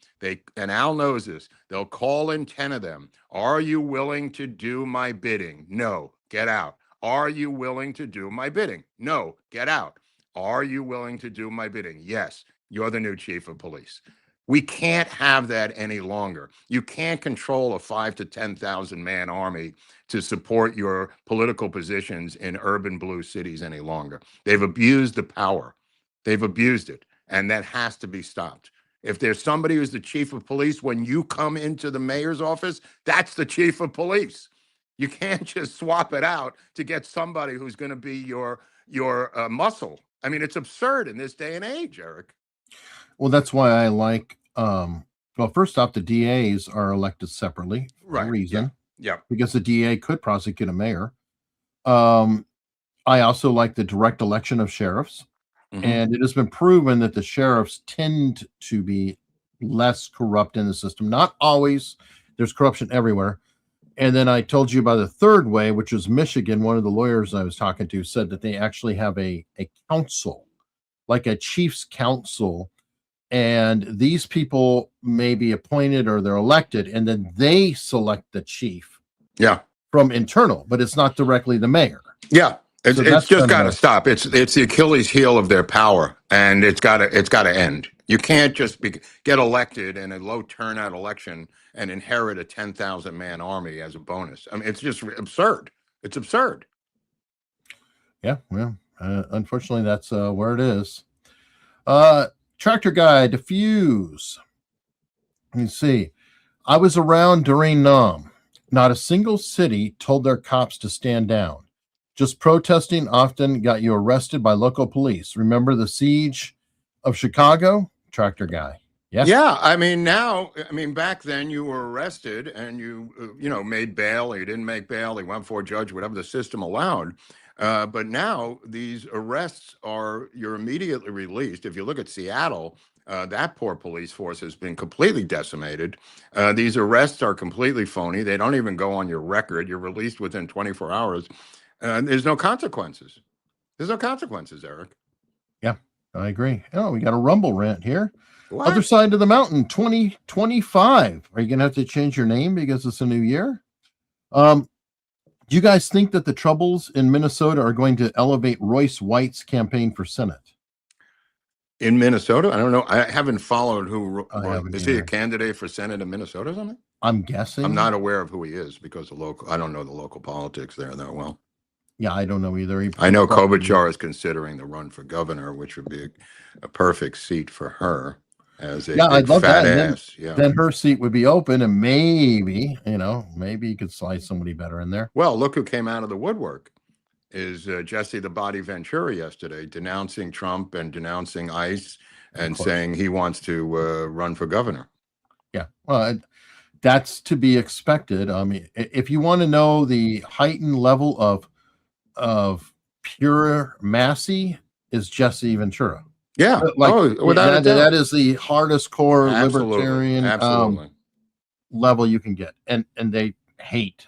S3: And Al knows this. They'll call in 10 of them. Are you willing to do my bidding? No, get out. Are you willing to do my bidding? No, get out. Are you willing to do my bidding? Yes, you're the new chief of police. We can't have that any longer. You can't control a 5,000 to 10,000 man army to support your political positions in urban blue cities any longer. They've abused the power. They've abused it, and that has to be stopped. If there's somebody who's the chief of police, when you come into the mayor's office, that's the chief of police. You can't just swap it out to get somebody who's going to be your muscle. I mean, it's absurd in this day and age, Eric.
S2: Well, that's why I like, well, first off, the DAs are elected separately for a reason.
S3: Yeah.
S2: Because the DA could prosecute a mayor. I also like the direct election of sheriffs. And it has been proven that the sheriffs tend to be less corrupt in the system. Not always. There's corruption everywhere. And then I told you about the third way, which was Michigan. One of the lawyers I was talking to said that they actually have a council, like a chief's council. And these people may be appointed or they're elected, and then they select the chief.
S3: Yeah.
S2: From internal, but it's not directly the mayor.
S3: Yeah. It's just got to stop. It's the Achilles heel of their power, and it's got to end. You can't just get elected in a low turnout election and inherit a 10,000 man army as a bonus. I mean, it's just absurd. It's absurd.
S2: Yeah, well, unfortunately, that's where it is. Tractor guy, diffuse. You see, I was around during Nam. Not a single city told their cops to stand down. Just protesting often got you arrested by local police. Remember the siege of Chicago? Tractor guy. Yeah.
S3: Yeah. I mean, back then you were arrested and you made bail. Or you didn't make bail. You went for a judge, whatever the system allowed. But now these arrests you're immediately released. If you look at Seattle, that poor police force has been completely decimated. These arrests are completely phony. They don't even go on your record. You're released within 24 hours. There's no consequences. There's no consequences, Eric.
S2: Yeah, I agree. Oh, we got a Rumble rant here.
S3: What?
S2: Other side of the mountain, 2025. Are you going to have to change your name because it's a new year? Do you guys think that the troubles in Minnesota are going to elevate Royce White's campaign for Senate?
S3: In Minnesota? I don't know. I haven't followed is he
S2: either.
S3: a candidate for Senate in Minnesota or something?
S2: I'm guessing.
S3: I'm not aware of who he is because I don't know the local politics there that well.
S2: Yeah, I don't know either.
S3: I know Klobuchar is considering the run for governor, which would be a perfect seat for her as a
S2: I'd love
S3: fat
S2: that.
S3: ass.
S2: Then her seat would be open, and maybe you could slide somebody better in there.
S3: Well, look who came out of the woodwork. Is Jesse the Body Ventura yesterday denouncing Trump and denouncing ICE and saying he wants to run for governor.
S2: Yeah, well, that's to be expected. I mean, if you want to know the heightened level of pure Massey, is Jesse Ventura.
S3: Yeah,
S2: that is the hardest core libertarian level you can get, and they hate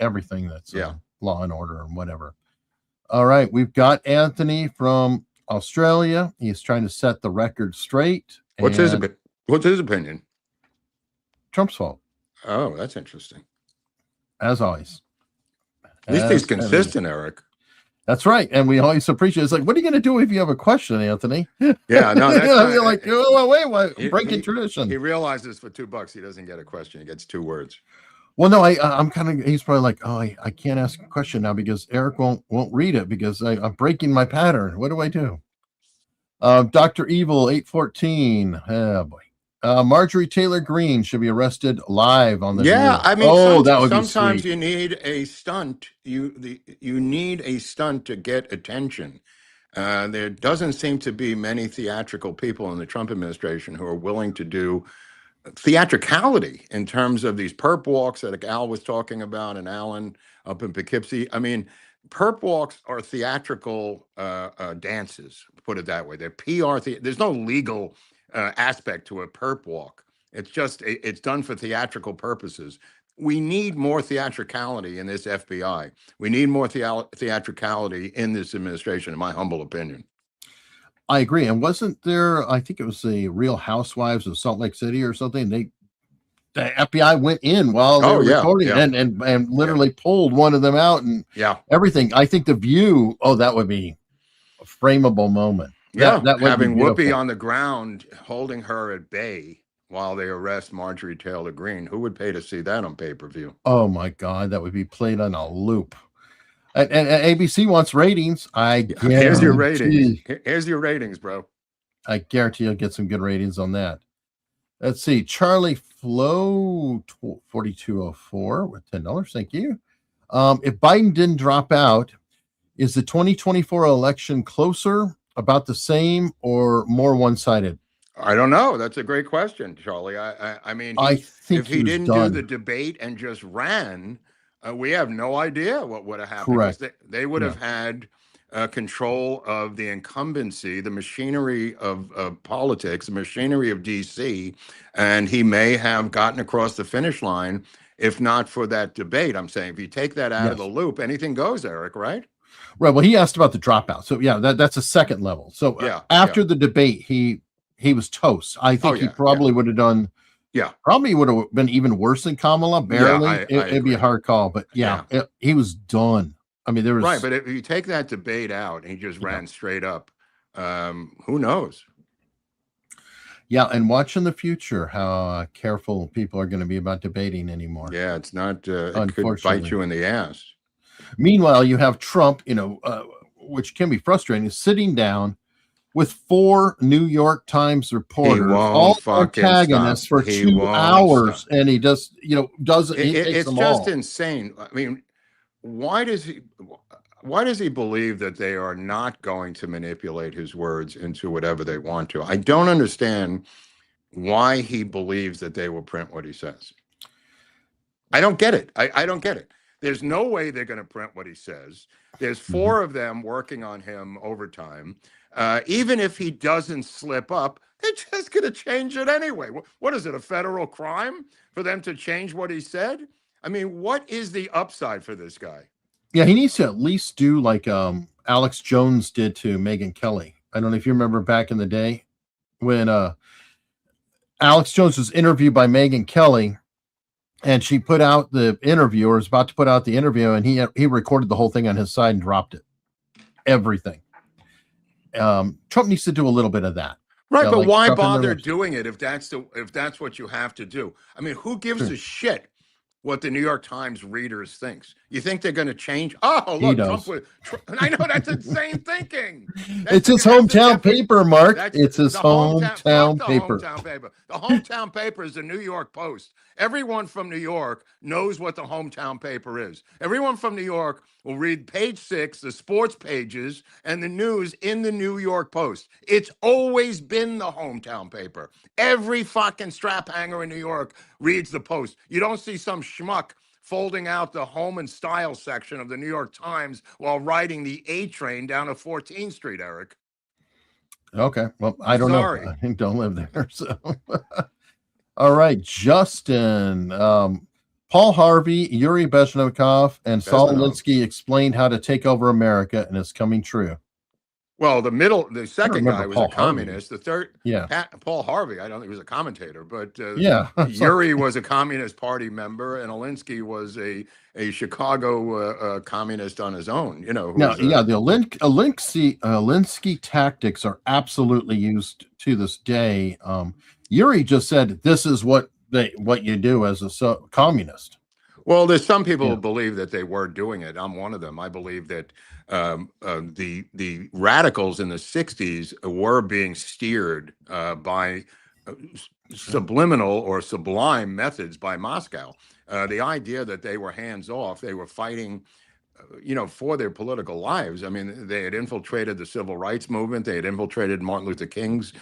S2: everything that's law and order and whatever. All right, we've got Anthony from Australia. He's trying to set the record straight.
S3: What's his opinion?
S2: Trump's fault.
S3: Oh, that's interesting.
S2: As always.
S3: At least he's consistent, Eric.
S2: That's right. And we always appreciate it. It's like, what are you going to do if you have a question, Anthony?
S3: Yeah, no, that's
S2: you're like, wait, breaking tradition.
S3: He realizes for $2 he doesn't get a question. He gets 2 words.
S2: Well, no, I'm kind of, he's probably like, oh, I can't ask a question now because Eric won't read it because I'm breaking my pattern. What do I do? Dr. Evil 814. Oh boy. Marjorie Taylor Greene should be arrested live on the news.
S3: I mean,
S2: that would
S3: sometimes
S2: be
S3: you need a stunt. You need a stunt to get attention. There doesn't seem to be many theatrical people in the Trump administration who are willing to do theatricality in terms of these perp walks that Al was talking about and Alan up in Poughkeepsie. I mean, perp walks are theatrical dances, put it that way. They're PR. There's no legal aspect to a perp walk. It's just it's done for theatrical purposes. We need more theatricality in this FBI. We need more theatricality in this administration, in my humble opinion.
S2: I agree. And wasn't there, I think it was the Real Housewives of Salt Lake City or something. The FBI went in while they were recording and literally pulled one of them out and everything. I think the View, that would be a frameable moment.
S3: Yeah,
S2: that would
S3: having
S2: be
S3: Whoopi on the ground, holding her at bay while they arrest Marjorie Taylor Greene. Who would pay to see that on pay-per-view?
S2: Oh my God, that would be played on a loop. And ABC wants ratings.
S3: Here's your ratings. Here's your ratings, bro.
S2: I guarantee you'll get some good ratings on that. Let's see. Charlie Flo 4204 with $10. Thank you. If Biden didn't drop out, is the 2024 election closer, about the same, or more one-sided?
S3: I don't know. That's a great question, Charlie. I mean,
S2: I think
S3: if he
S2: was
S3: didn't do the
S2: done.
S3: debate and just ran, we have no idea what would have happened.
S2: Correct.
S3: They would have had control of the incumbency, the machinery of politics, the machinery of DC, and he may have gotten across the finish line if not for that debate. I'm saying if you take that out of the loop, anything goes, Eric, right?
S2: Right. Well, he asked about the dropout. So yeah, that's a second level. So after the debate, he was toast. I think he probably would have done. Yeah, probably would have been even worse than Kamala. Barely. It'd be a hard call, but he was done. I mean, there was
S3: right. But if you take that debate out and he just ran straight up, who knows?
S2: Yeah, and watch in the future how careful people are going to be about debating anymore.
S3: Yeah, it's not. It could bite you in the ass.
S2: Meanwhile, you have Trump, which can be frustrating, sitting down with 4 New York Times reporters, all antagonists for 2 hours, and he just, doesn't.
S3: It's just insane. I mean, why does he believe that they are not going to manipulate his words into whatever they want to? I don't understand why he believes that they will print what he says. I don't get it. I don't get it. There's no way they're going to print what he says. There's 4 of them working on him overtime. Even if he doesn't slip up, they're just going to change it anyway. What is it, a federal crime for them to change what he said? I mean, what is the upside for this guy?
S2: Yeah, he needs to at least do like Alex Jones did to Megyn Kelly. I don't know if you remember back in the day when Alex Jones was interviewed by Megyn Kelly, and she put out the interview, or was about to put out the interview, and he recorded the whole thing on his side and dropped it. Everything. Trump needs to do a little bit of that.
S3: Right, but why bother doing it if that's what you have to do? I mean, who gives a shit what the New York Times readers thinks? You think they're going to change? Oh, look, Trump. I know that's insane thinking.
S2: It's his hometown paper, Mark. It's his hometown paper.
S3: The hometown paper is the New York Post. Everyone from New York knows what the hometown paper is. Everyone from New York will read page 6, the sports pages, and the news in the New York Post. It's always been the hometown paper. Every fucking strap hanger in New York reads the Post. You don't see some schmuck folding out the home and style section of the New York Times while riding the A train down to 14th Street, Eric.
S2: Okay. Well, I don't know. I don't live there. So, all right, Justin. Paul Harvey, Yuri Bezhnikov, and Saul Alinsky explained how to take over America, and it's coming true.
S3: Well, the second guy was a communist. The third, Paul Harvey, I don't think he was a commentator, but Yuri was a Communist Party member, and Alinsky was a Chicago communist on his own. The Alinsky tactics are absolutely used to this day.
S2: Yuri just said this is what you do as a communist.
S3: Well, there's some people who believe that they were doing it. I'm one of them. I believe that the radicals in the 60s were being steered by subliminal or sublime methods by Moscow. The idea that they were hands off, they were fighting for their political lives. I mean, they had infiltrated the civil rights movement. They had infiltrated Martin Luther King's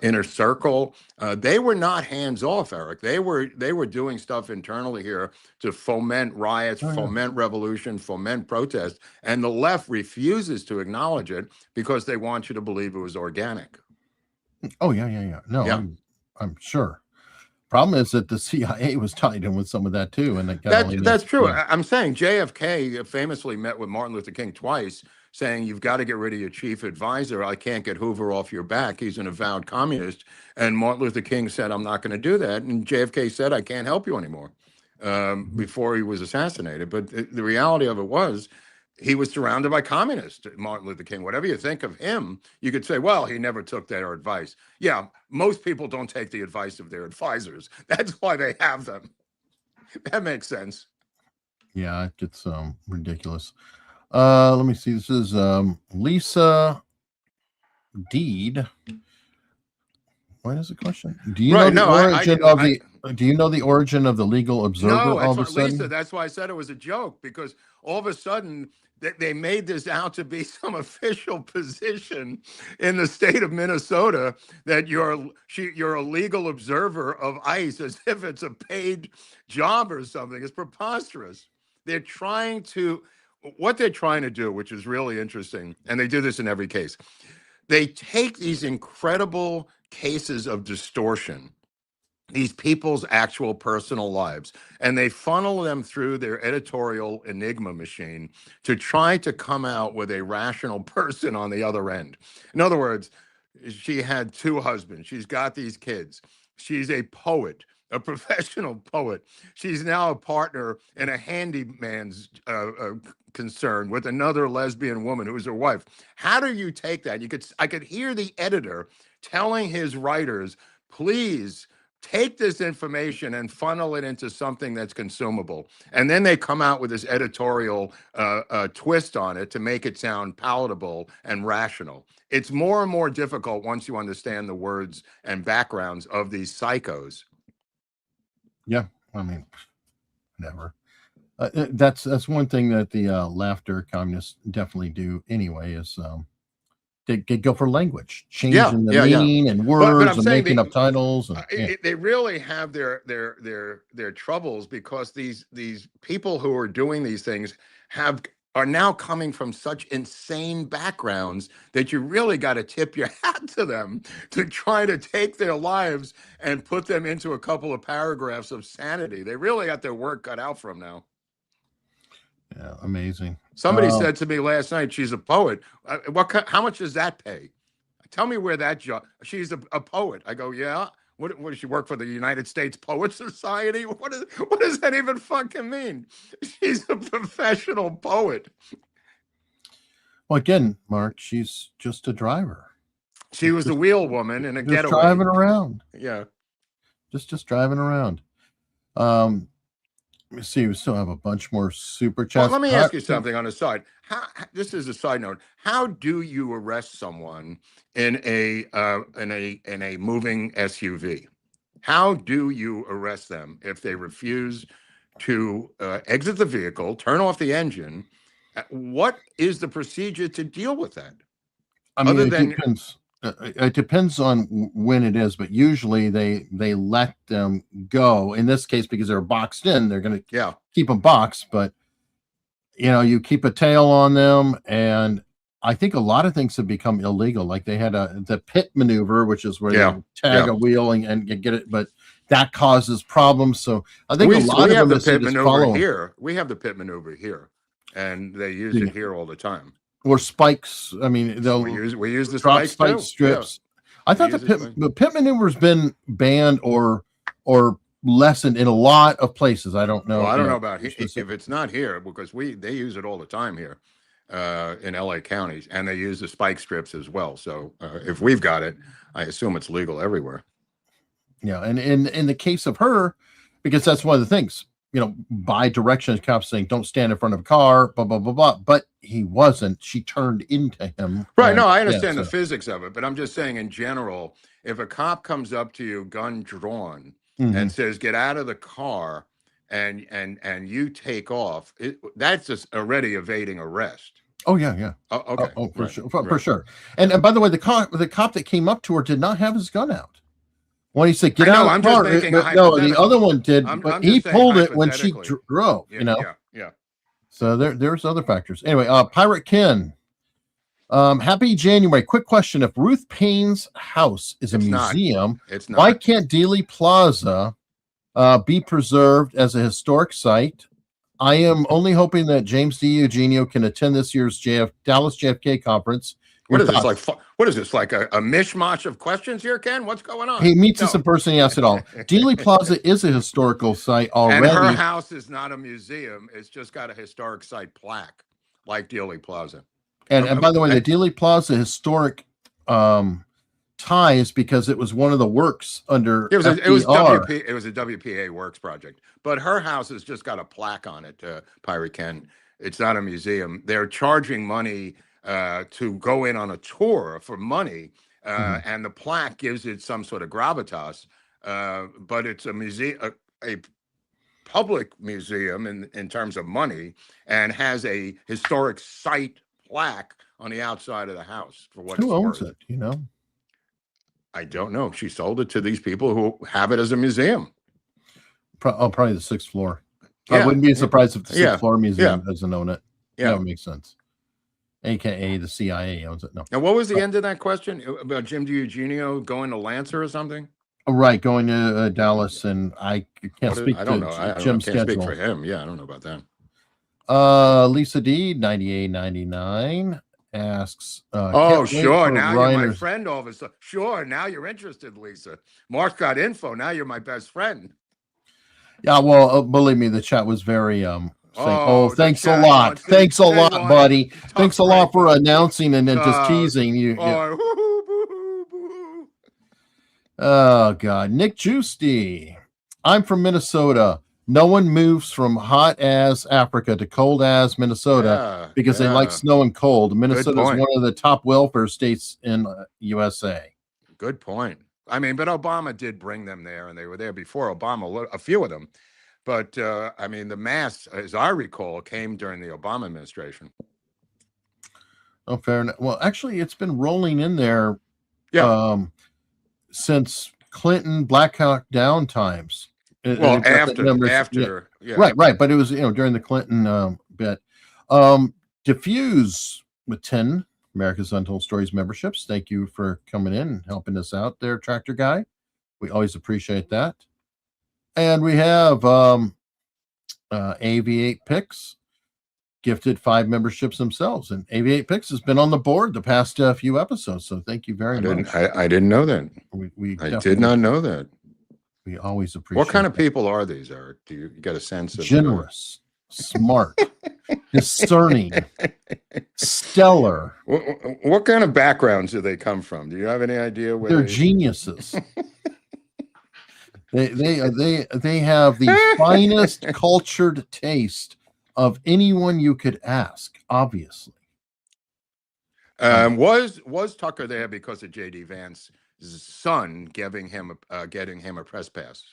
S3: inner circle. They were not hands off, Eric. They were doing stuff internally here to foment riots, foment revolution, foment protest. And the left refuses to acknowledge it because they want you to believe it was organic.
S2: Oh, yeah. No, yeah. I'm sure. Problem is that the CIA was tied in with some of that too, and
S3: that's true. I'm saying JFK famously met with Martin Luther King twice, saying you've got to get rid of your chief advisor. I can't get Hoover off your back. He's an avowed communist. And Martin Luther King said, I'm not going to do that. And JFK said, I can't help you anymore, before he was assassinated. But the reality of it was, he was surrounded by communists, Martin Luther King. Whatever you think of him, you could say, well, he never took their advice. Yeah, most people don't take the advice of their advisors. That's why they have them. That makes sense.
S2: Yeah, it's ridiculous. Let me see. This is Lisa Deed. What is the question? Do you
S3: Right,
S2: know the
S3: no,
S2: origin of the? Do you know the origin of the legal observer?
S3: No,
S2: all of a
S3: that's what,
S2: sudden,
S3: Lisa, that's why I said it was a joke, because all of a sudden they made this out to be some official position in the state of Minnesota, that you're a legal observer of ICE, as if it's a paid job or something. It's preposterous. They're trying to, what they're trying to do, which is really interesting, and they do this in every case, they take these incredible cases of distortion, these people's actual personal lives, and they funnel them through their editorial enigma machine to try to come out with a rational person on the other end. In other words, she had 2 husbands. She's got these kids. She's a poet, a professional poet. She's now a partner in a handyman's concern with another lesbian woman who's her wife. How do you take that? I could hear the editor telling his writers, please take this information and funnel it into something that's consumable. And then they come out with this editorial twist on it to make it sound palatable and rational. It's more and more difficult once you understand the words and backgrounds of these psychos.
S2: yeah. I mean, never. That's one thing that the laughter communists definitely do anyway. Is they go for language, changing the meaning and words,
S3: I'm
S2: and
S3: saying
S2: making up titles. And,
S3: they really have their troubles, because these people who are doing these things are now coming from such insane backgrounds that you really got to tip your hat to them to try to take their lives and put them into a couple of paragraphs of sanity. They really got their work cut out for them now.
S2: Yeah, amazing.
S3: Somebody said to me last night, she's a poet. How much does that pay? Tell me where that job. She's a poet. I go, yeah. What does she work for, the United States Poet Society? What does that even fucking mean? She's a professional poet.
S2: Well, again, Mark, she's just a driver.
S3: She was the wheel woman in a
S2: just
S3: getaway.
S2: Driving around.
S3: Yeah.
S2: Just driving around. Let me see. We still have a bunch more super chats.
S3: Well, let me ask you something on the side. This is a side note. How do you arrest someone in a moving SUV? How do you arrest them if they refuse to exit the vehicle, turn off the engine? What is the procedure to deal with that?
S2: I mean, depends. It depends on when it is, but usually they let them go. In this case, because they're boxed in, they're going to keep them boxed. But you keep a tail on them, and I think a lot of things have become illegal. Like they had the pit maneuver, which is where they tag a wheel and get it, but that causes problems. So I think a lot of them
S3: the pit maneuver
S2: here.
S3: We have the pit maneuver here, and they use it here all the time.
S2: Or spikes. I mean,
S3: we use the
S2: drop
S3: spike
S2: strips. Yeah. I thought the pit maneuver has been banned or lessened in a lot of places. I don't know.
S3: Well, I don't know about if it's not here, because they use it all the time here in LA counties, and they use the spike strips as well. So if we've got it, I assume it's legal everywhere.
S2: Yeah, and in the case of her, because that's one of the things. By directions, cops saying, don't stand in front of a car, blah, blah, blah, blah. But he wasn't. She turned into him.
S3: Right. No, I understand the physics of it, but I'm just saying in general, if a cop comes up to you, gun drawn, and says, get out of the car, and you take off, that's just already evading arrest.
S2: Oh, yeah.
S3: Oh, okay.
S2: For sure. For sure. And by the way, the cop that came up to her did not have his gun out. When he said, get out of the car. No, the other one did, but he pulled it when she drove,
S3: Yeah.
S2: So there's other factors. Anyway, Pirate Ken, happy January. Quick question. If Ruth Payne's house is a museum, why can't Dealey Plaza be preserved as a historic site? I am only hoping that James D. Eugenio can attend this year's Dallas JFK conference.
S3: What is this, like a mishmash of questions here, Ken? What's going on?
S2: He meets us in person. He asks it all. Dealey Plaza is a historical site already.
S3: And her house is not a museum. It's just got a historic site plaque, like Dealey Plaza.
S2: And by the way, the Dealey Plaza historic ties, because it was one of the works under
S3: it was a WPA works project. But her house has just got a plaque on it, Pirate Ken. It's not a museum. They're charging money to go in on a tour for money, and the plaque gives it some sort of gravitas. But it's a museum, a public museum in terms of money, and has a historic site plaque on the outside of the house for what
S2: Who
S3: it's
S2: owns
S3: worth.
S2: it? You know,
S3: I don't know. She sold it to these people who have it as a museum.
S2: Probably the 6th floor.
S3: Yeah.
S2: I wouldn't be surprised if the 6th
S3: Yeah.
S2: floor museum
S3: Yeah.
S2: doesn't own it.
S3: Yeah.
S2: That would make sense. AKA the CIA owns it. No.
S3: Now, what was the end of that question about Jim DiEugenio going to Lancer or something?
S2: Right, going to Dallas, and I can't speak
S3: I don't
S2: to
S3: know. I
S2: Jim's
S3: can't speak
S2: schedule.
S3: for him. Yeah, I don't know about that.
S2: Lisa D 98.99 asks.
S3: Oh,
S2: can't wait
S3: sure.
S2: for
S3: Now you're my
S2: Reiner's-
S3: friend all of a sudden. Sure. Now you're interested, Lisa. Mark's got info. Now you're my best friend.
S2: Yeah, well, believe me, the chat was very saying,
S3: the
S2: thanks a
S3: chat
S2: lot.
S3: wants it.
S2: Thanks a
S3: They
S2: lot,
S3: want
S2: buddy.
S3: it.
S2: Thanks a lot for announcing and then just teasing you.
S3: Oh, boo-hoo, boo-hoo, boo-hoo.
S2: Oh God, Nick Juicy. I'm from Minnesota. No one moves from hot as Africa to cold as Minnesota because they like snow and cold. Minnesota is
S3: point.
S2: one of the top welfare states in USA.
S3: Good point. I mean, but Obama did bring them there, and they were there before Obama, a few of them. But I mean, the mass, as I recall, came during the Obama administration.
S2: Oh, fair enough. Well, actually, it's been rolling in there since Clinton Black Hawk Down times.
S3: Well,
S2: They've got the numbers-
S3: after, yeah.
S2: Right. But it was, during the Clinton bit. Diffuse with 10 America's Untold Stories memberships. Thank you for coming in and helping us out there, Tractor Guy. We always appreciate that. And we have AV8 Picks gifted 5 memberships themselves. And AV8 Picks has been on the board the past few episodes. So thank you very much.
S3: I didn't know that. I did not know that.
S2: We always appreciate
S3: What kind of
S2: that.
S3: people are these, Eric? Do you get a sense of
S2: generous, smart, discerning, stellar?
S3: What kind of backgrounds do they come from? Do you have any idea where
S2: They're geniuses. They have the finest cultured taste of anyone you could ask, obviously.
S3: Was Tucker there because of J.D. Vance's son getting him a press pass?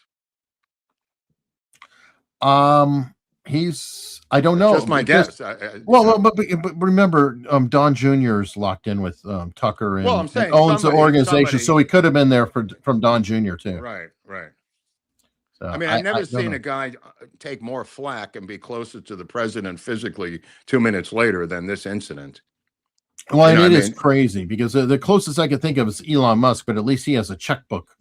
S2: I don't know.
S3: Just my guess.
S2: But remember, Don Jr.'s locked in with Tucker and,
S3: I'm saying
S2: and owns the organization,
S3: somebody,
S2: so he could have been there from Don Jr. too.
S3: Right.
S2: So
S3: I mean, I've never seen a guy take more flack and be closer to the president physically 2 minutes later than this incident.
S2: Well, and it is crazy because the closest I could think of is Elon Musk, but at least he has a checkbook.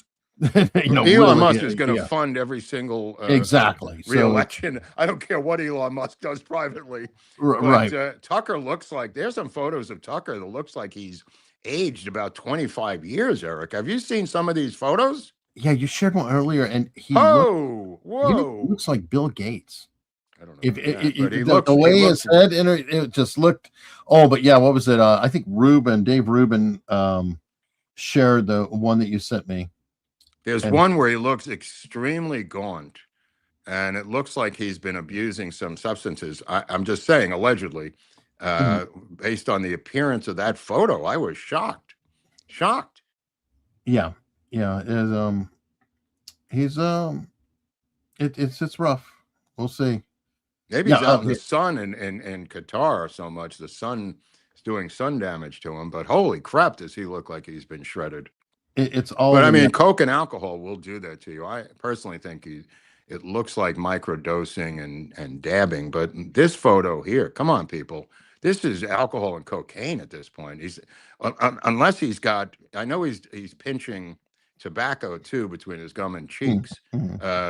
S3: Elon Musk is going to fund every single
S2: exactly
S3: re-election. So, I don't care what Elon Musk does privately.
S2: Right.
S3: Tucker looks like, there's some photos of Tucker that looks like he's aged about 25 years, Eric. Have you seen some of these photos?
S2: Yeah, you shared one earlier, and he looks like Bill Gates.
S3: I don't know.
S2: The way his head it just looked. Oh, but yeah, what was it? I think Dave Rubin, shared the one that you sent me.
S3: There's one where he looks extremely gaunt, and it looks like he's been abusing some substances. I'm just saying, allegedly, based on the appearance of that photo, I was shocked.
S2: Yeah. It's rough. We'll see.
S3: Maybe he's out in the sun in Qatar so much. The sun is doing sun damage to him, but holy crap, does he look like he's been shredded.
S2: It's all.
S3: But I mean, coke and alcohol will do that to you. I personally think it looks like microdosing and dabbing. But this photo here, come on, people, this is alcohol and cocaine at this point. He's unless he's got. I know he's pinching tobacco too between his gum and cheeks.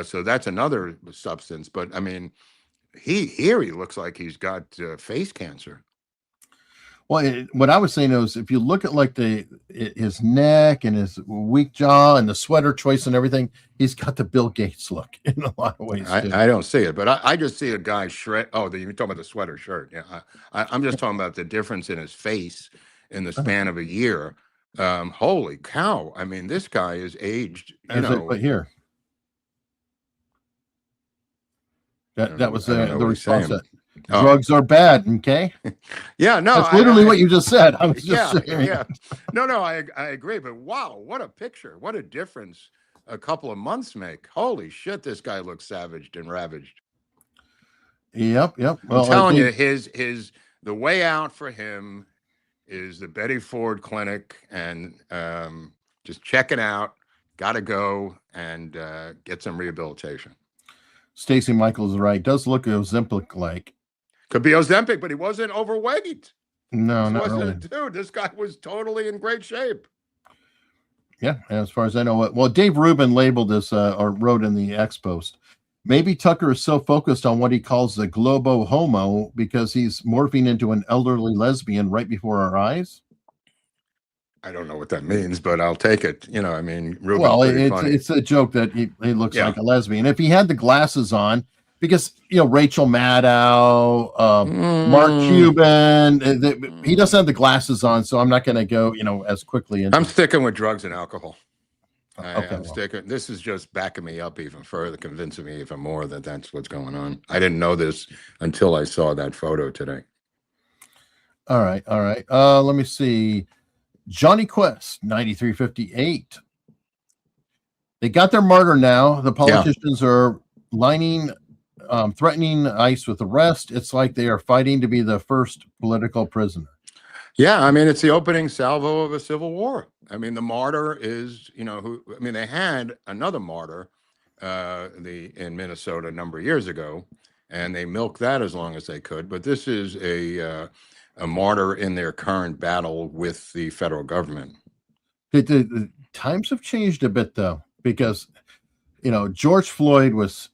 S3: So that's another substance. But I mean, he looks like he's got face cancer.
S2: Well, what I was saying is, if you look at like his neck and his weak jaw and the sweater choice and everything, he's got the Bill Gates look in a lot of ways.
S3: I don't see it, but I just see a guy shred. Oh, you're talking about the sweater shirt. Yeah, I'm just talking about the difference in his face in the span of a year. Holy cow! I mean, this guy is aged.
S2: But here, that was the response. Drugs are bad. Okay.
S3: Yeah, no,
S2: That's literally what you just said. I was
S3: yeah,
S2: just saying.
S3: yeah. No, I agree. But wow, what a picture! What a difference a couple of months make. Holy shit, this guy looks savaged and ravaged.
S2: Yep.
S3: Well, I'm telling you, the way out for him is the Betty Ford Clinic, and just check it out. Got to go and get some rehabilitation.
S2: Stacy Michaels is right. Does look Ozempic like.
S3: Could be Ozempic, but he wasn't overweight.
S2: No, not really.
S3: Dude, this guy was totally in great shape.
S2: Yeah, as far as I know. Well, Dave Rubin labeled this or wrote in the X post. Maybe Tucker is so focused on what he calls the globo homo because he's morphing into an elderly lesbian right before our eyes.
S3: I don't know what that means, but I'll take it. You know, I mean, Rubin's
S2: well,
S3: funny.
S2: It's a joke that he looks like a lesbian. If he had the glasses on, because Rachel Maddow, Mark Cuban, he doesn't have the glasses on, so I'm not going to go as quickly.
S3: I'm sticking with drugs and alcohol.
S2: Okay,
S3: I'm sticking. This is just backing me up even further, convincing me even more that that's what's going on. I didn't know this until I saw that photo today.
S2: All right. Let me see. Johnny Quest, 9358. They got their martyr now. The politicians are threatening ICE with arrest. It's like they are fighting to be the first political prisoner.
S3: Yeah, I mean, it's the opening salvo of a civil war. I mean, the martyr is, they had another martyr in Minnesota a number of years ago, and they milked that as long as they could. But this is a martyr in their current battle with the federal government.
S2: The times have changed a bit, though, because, George Floyd was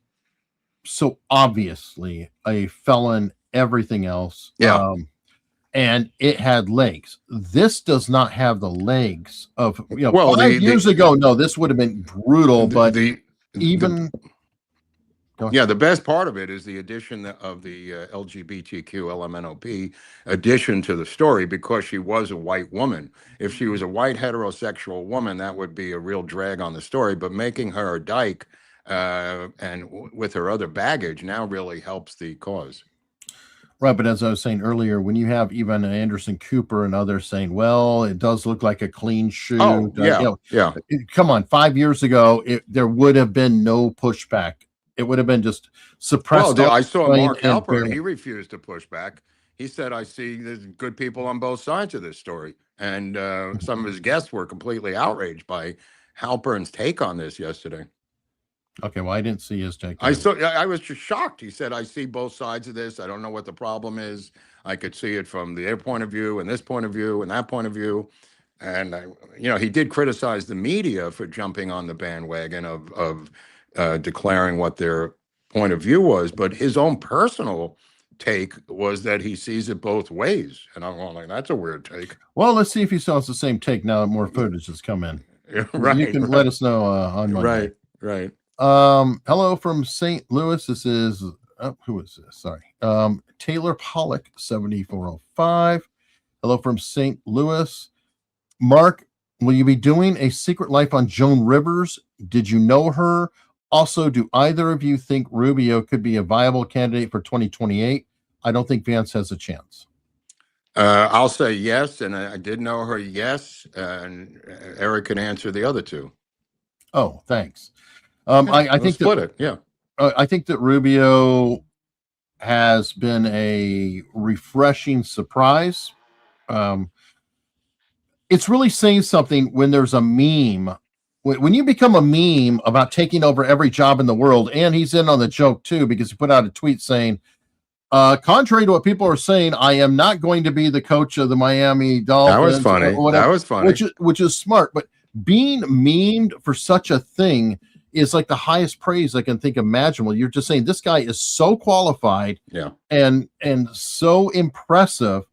S2: so obviously a felon, everything else.
S3: Yeah.
S2: And it had legs. This does not have the legs of, 5 years ago. No, this would have been brutal, but even.
S3: The best part of it is the addition of the LGBTQ LMNOP addition to the story, because she was a white woman. If she was a white heterosexual woman, that would be a real drag on the story. But making her a dyke and with her other baggage now really helps the cause.
S2: Right, but as I was saying earlier, when you have even Anderson Cooper and others saying, well, it does look like a clean shoe.
S3: Oh, yeah.
S2: Come on, 5 years ago, there would have been no pushback. It would have been just suppressed.
S3: Well, I saw Mark Halperin. He refused to push back. He said, I see there's good people on both sides of this story. And some of his guests were completely outraged by Halperin's take on this yesterday.
S2: Okay, well, I didn't see his take.
S3: I was just shocked. He said, I see both sides of this. I don't know what the problem is. I could see it from their point of view and this point of view and that point of view. And, he did criticize the media for jumping on the bandwagon of declaring what their point of view was. But his own personal take was that he sees it both ways. And I'm going like, that's a weird take.
S2: Well, let's see if he still has the same take now that more footage has come in.
S3: Right.
S2: You can let us know on Monday.
S3: Right.
S2: Hello from St. Louis. This is who is this? Sorry. Taylor Pollock, 7405. Hello from St. Louis. Mark, will you be doing a Secret Life on Joan Rivers? Did you know her? Also, do either of you think Rubio could be a viable candidate for 2028? I don't think Vance has a chance.
S3: I'll say yes, and I did know her. Yes, and Eric can answer the other two.
S2: Oh, thanks. I think
S3: split it. Yeah.
S2: I think that Rubio has been a refreshing surprise. It's really saying something when there's a meme. When you become a meme about taking over every job in the world, and he's in on the joke too, because he put out a tweet saying, contrary to what people are saying, I am not going to be the coach of the Miami Dolphins.
S3: That was funny. That was funny.
S2: Which is smart. But being memed for such a thing is like the highest praise I can think imaginable. You're just saying this guy is so qualified, and so impressive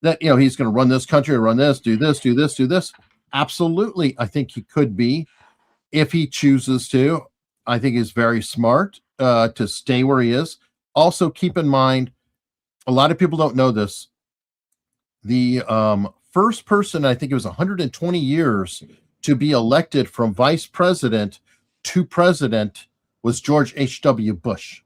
S2: that he's going to run this country, run this, do this, do this, do this. Absolutely, I think he could be if he chooses to. I think he's very smart to stay where he is. Also, keep in mind, a lot of people don't know this. The first person, I think it was 120 years, to be elected from vice president to president was George H.W. Bush.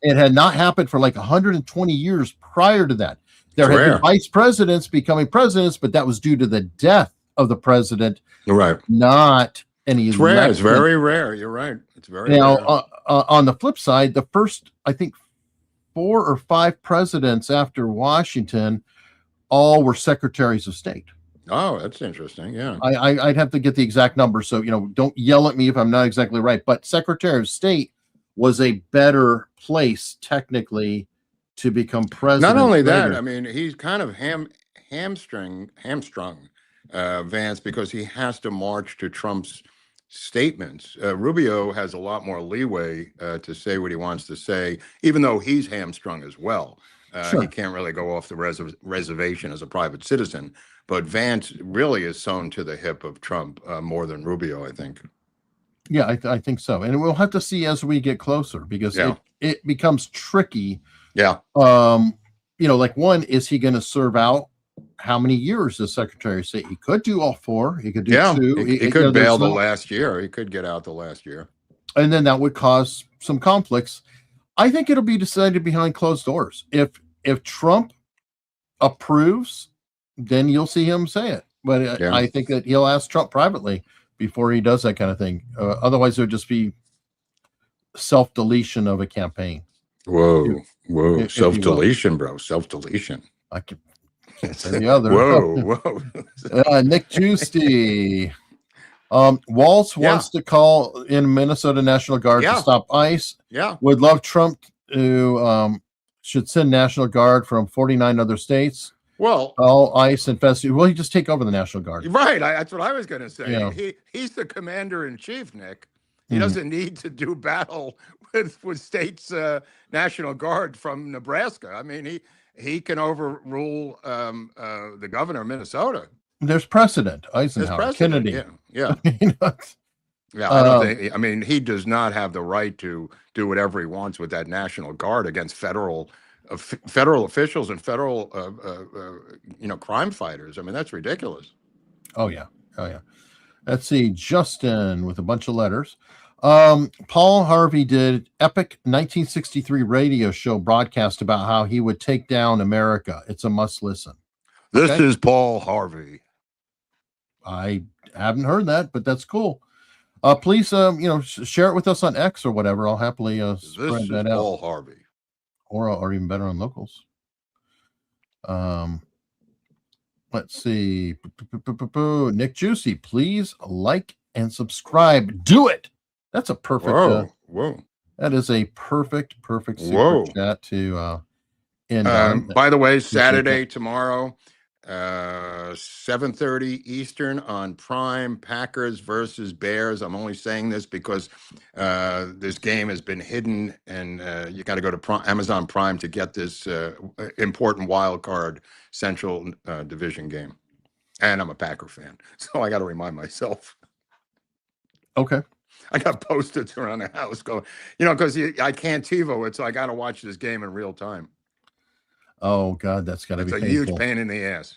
S2: It had not happened for like 120 years prior to that. There
S3: It's
S2: had
S3: rare.
S2: been vice presidents becoming presidents, but that was due to the death of the president,
S3: Right.
S2: not any
S3: It's rare. It's
S2: election.
S3: very rare. You're right. It's very
S2: Now,
S3: rare.
S2: on the flip side, the first, I think, 4 or 5 presidents after Washington all were secretaries of state.
S3: Oh, that's interesting. Yeah.
S2: I'd have to get the exact number, so don't yell at me if I'm not exactly right. But Secretary of State was a better place technically to become president.
S3: Not only
S2: later.
S3: that, I mean, he's kind of hamstrung Vance, because he has to march to Trump's statements. Rubio has a lot more leeway to say what he wants to say, even though he's hamstrung as well.
S2: Sure.
S3: He can't really go off the reservation as a private citizen. But Vance really is sewn to the hip of Trump more than Rubio, I think.
S2: Yeah, I think so. And we'll have to see as we get closer, because it becomes tricky.
S3: Yeah.
S2: Like, one, is he going to serve out how many years as Secretary of State? He could do all 4. He could do 2.
S3: He could bail the last year. He could get out the last year.
S2: And then that would cause some conflicts. I think it'll be decided behind closed doors. If Trump approves, then you'll see him say it. But I think that he'll ask Trump privately before he does that kind of thing. Otherwise, it would just be self-deletion of a campaign.
S3: Whoa. Self-deletion, bro. Self-deletion.
S2: I can't say the other.
S3: Whoa.
S2: Nick Giusti. Waltz wants to call in Minnesota National Guard to stop ICE.
S3: Yeah.
S2: Would love Trump to should send National Guard from 49 other states.
S3: Well,
S2: all ICE infested. Well, he just take over the National Guard.
S3: Right. That's what I was going to say.
S2: Yeah.
S3: He's the commander in chief, Nick. He doesn't need to do battle with states' National Guard from Nebraska. I mean, he can overrule the governor of Minnesota.
S2: There's precedent. Eisenhower, Kennedy.
S3: Yeah. Yeah. I don't think. I mean, he does not have the right to do whatever he wants with that National Guard against federal officials and federal crime fighters. I mean, that's ridiculous.
S2: Oh yeah. Let's see. Justin with a bunch of letters. Paul Harvey did epic 1963 radio show broadcast about how he would take down America. It's a must listen.
S3: This is Paul Harvey.
S2: I haven't heard that, but that's cool. Please, share it with us on X or whatever. I'll happily spread that out.
S3: Paul Harvey.
S2: Or even better on Locals. Let's see. Nick Juicy, please like and subscribe. Do it. That's a perfect.
S3: Whoa.
S2: That is a perfect super chat to end on.
S3: By the way, Saturday tomorrow, 7:30 Eastern on Prime, Packers versus Bears. I'm only saying this because this game has been hidden, and you got to go to Amazon Prime to get this important wild card Central Division game. And I'm a Packer fan, so I got to remind myself.
S2: Okay.
S3: I got Post-its around the house going, because I can't TiVo it, so I got to watch this game in real time.
S2: Oh God, that's got to be
S3: a
S2: painful.
S3: huge pain in the ass.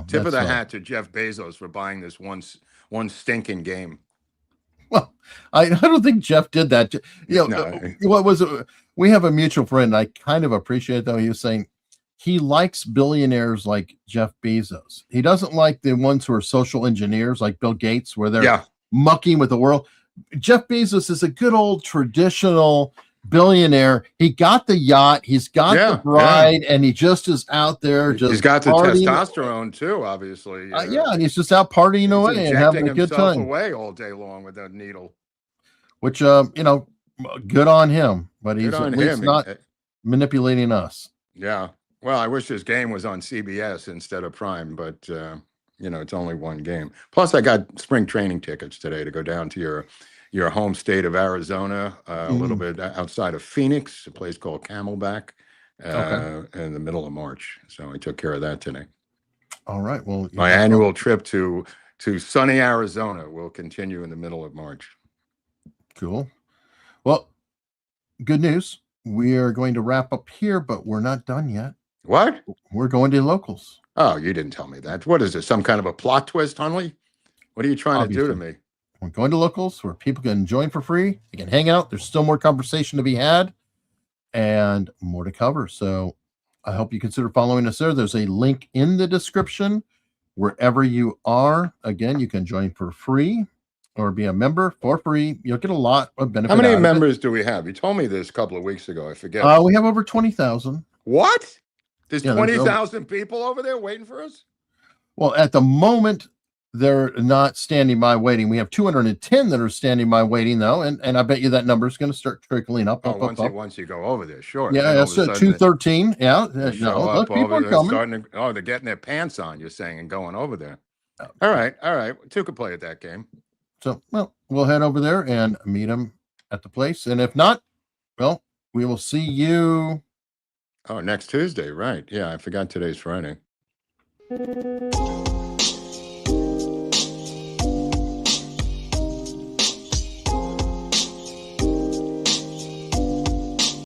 S3: Tip of the hat to Jeff Bezos for buying this one stinking game.
S2: Well, I don't think Jeff did that. What was it? We have a mutual friend. I kind of appreciate it, though. He was saying he likes billionaires like Jeff Bezos. He doesn't like the ones who are social engineers like Bill Gates, where they're mucking with the world. Jeff Bezos is a good old traditional billionaire. He got the yacht, he's got the bride, and he just is out there.
S3: He's got the testosterone too, obviously.
S2: And he's just out partying away and having a good time.
S3: Away all day long with that needle.
S2: Which good on him, but he's at least not manipulating us.
S3: Yeah. Well, I wish this game was on CBS instead of Prime, but it's only one game. Plus, I got spring training tickets today to go down to your home state of Arizona, a little bit outside of Phoenix, a place called Camelback, in the middle of March. So I took care of that today.
S2: All right. Well,
S3: my annual trip to sunny Arizona will continue in the middle of March.
S2: Cool. Well, good news. We are going to wrap up here, but we're not done yet.
S3: What?
S2: We're going to Locals.
S3: Oh, you didn't tell me that. What is this? Some kind of a plot twist, Hunley? What are you trying to do to me?
S2: We're going to locals where people can join for free. They can hang out. There's still more conversation to be had and more to cover. So I hope you consider following us there. There's a link in the description wherever you are. Again, you can join for free or be a member for free. You'll get a lot of benefit.
S3: How many members do we have? You told me this a couple of weeks ago. I forget.
S2: We have over 20,000.
S3: What? There's
S2: Yeah,
S3: 20,000 people over there waiting for us?
S2: Well, at the moment, they're not standing by waiting. We have 210 that are standing by waiting, though, and I bet you that number is going to start trickling up.
S3: Once you go over there, sure.
S2: Yeah, that's 213. Yeah,
S3: no,
S2: people are coming.
S3: They're getting their pants on. You're saying and going over there. All right. Two could play at that game.
S2: So, well, we'll head over there and meet them at the place, and if not, well, we will see you.
S3: Oh, next Tuesday, right? Yeah, I forgot today's Friday.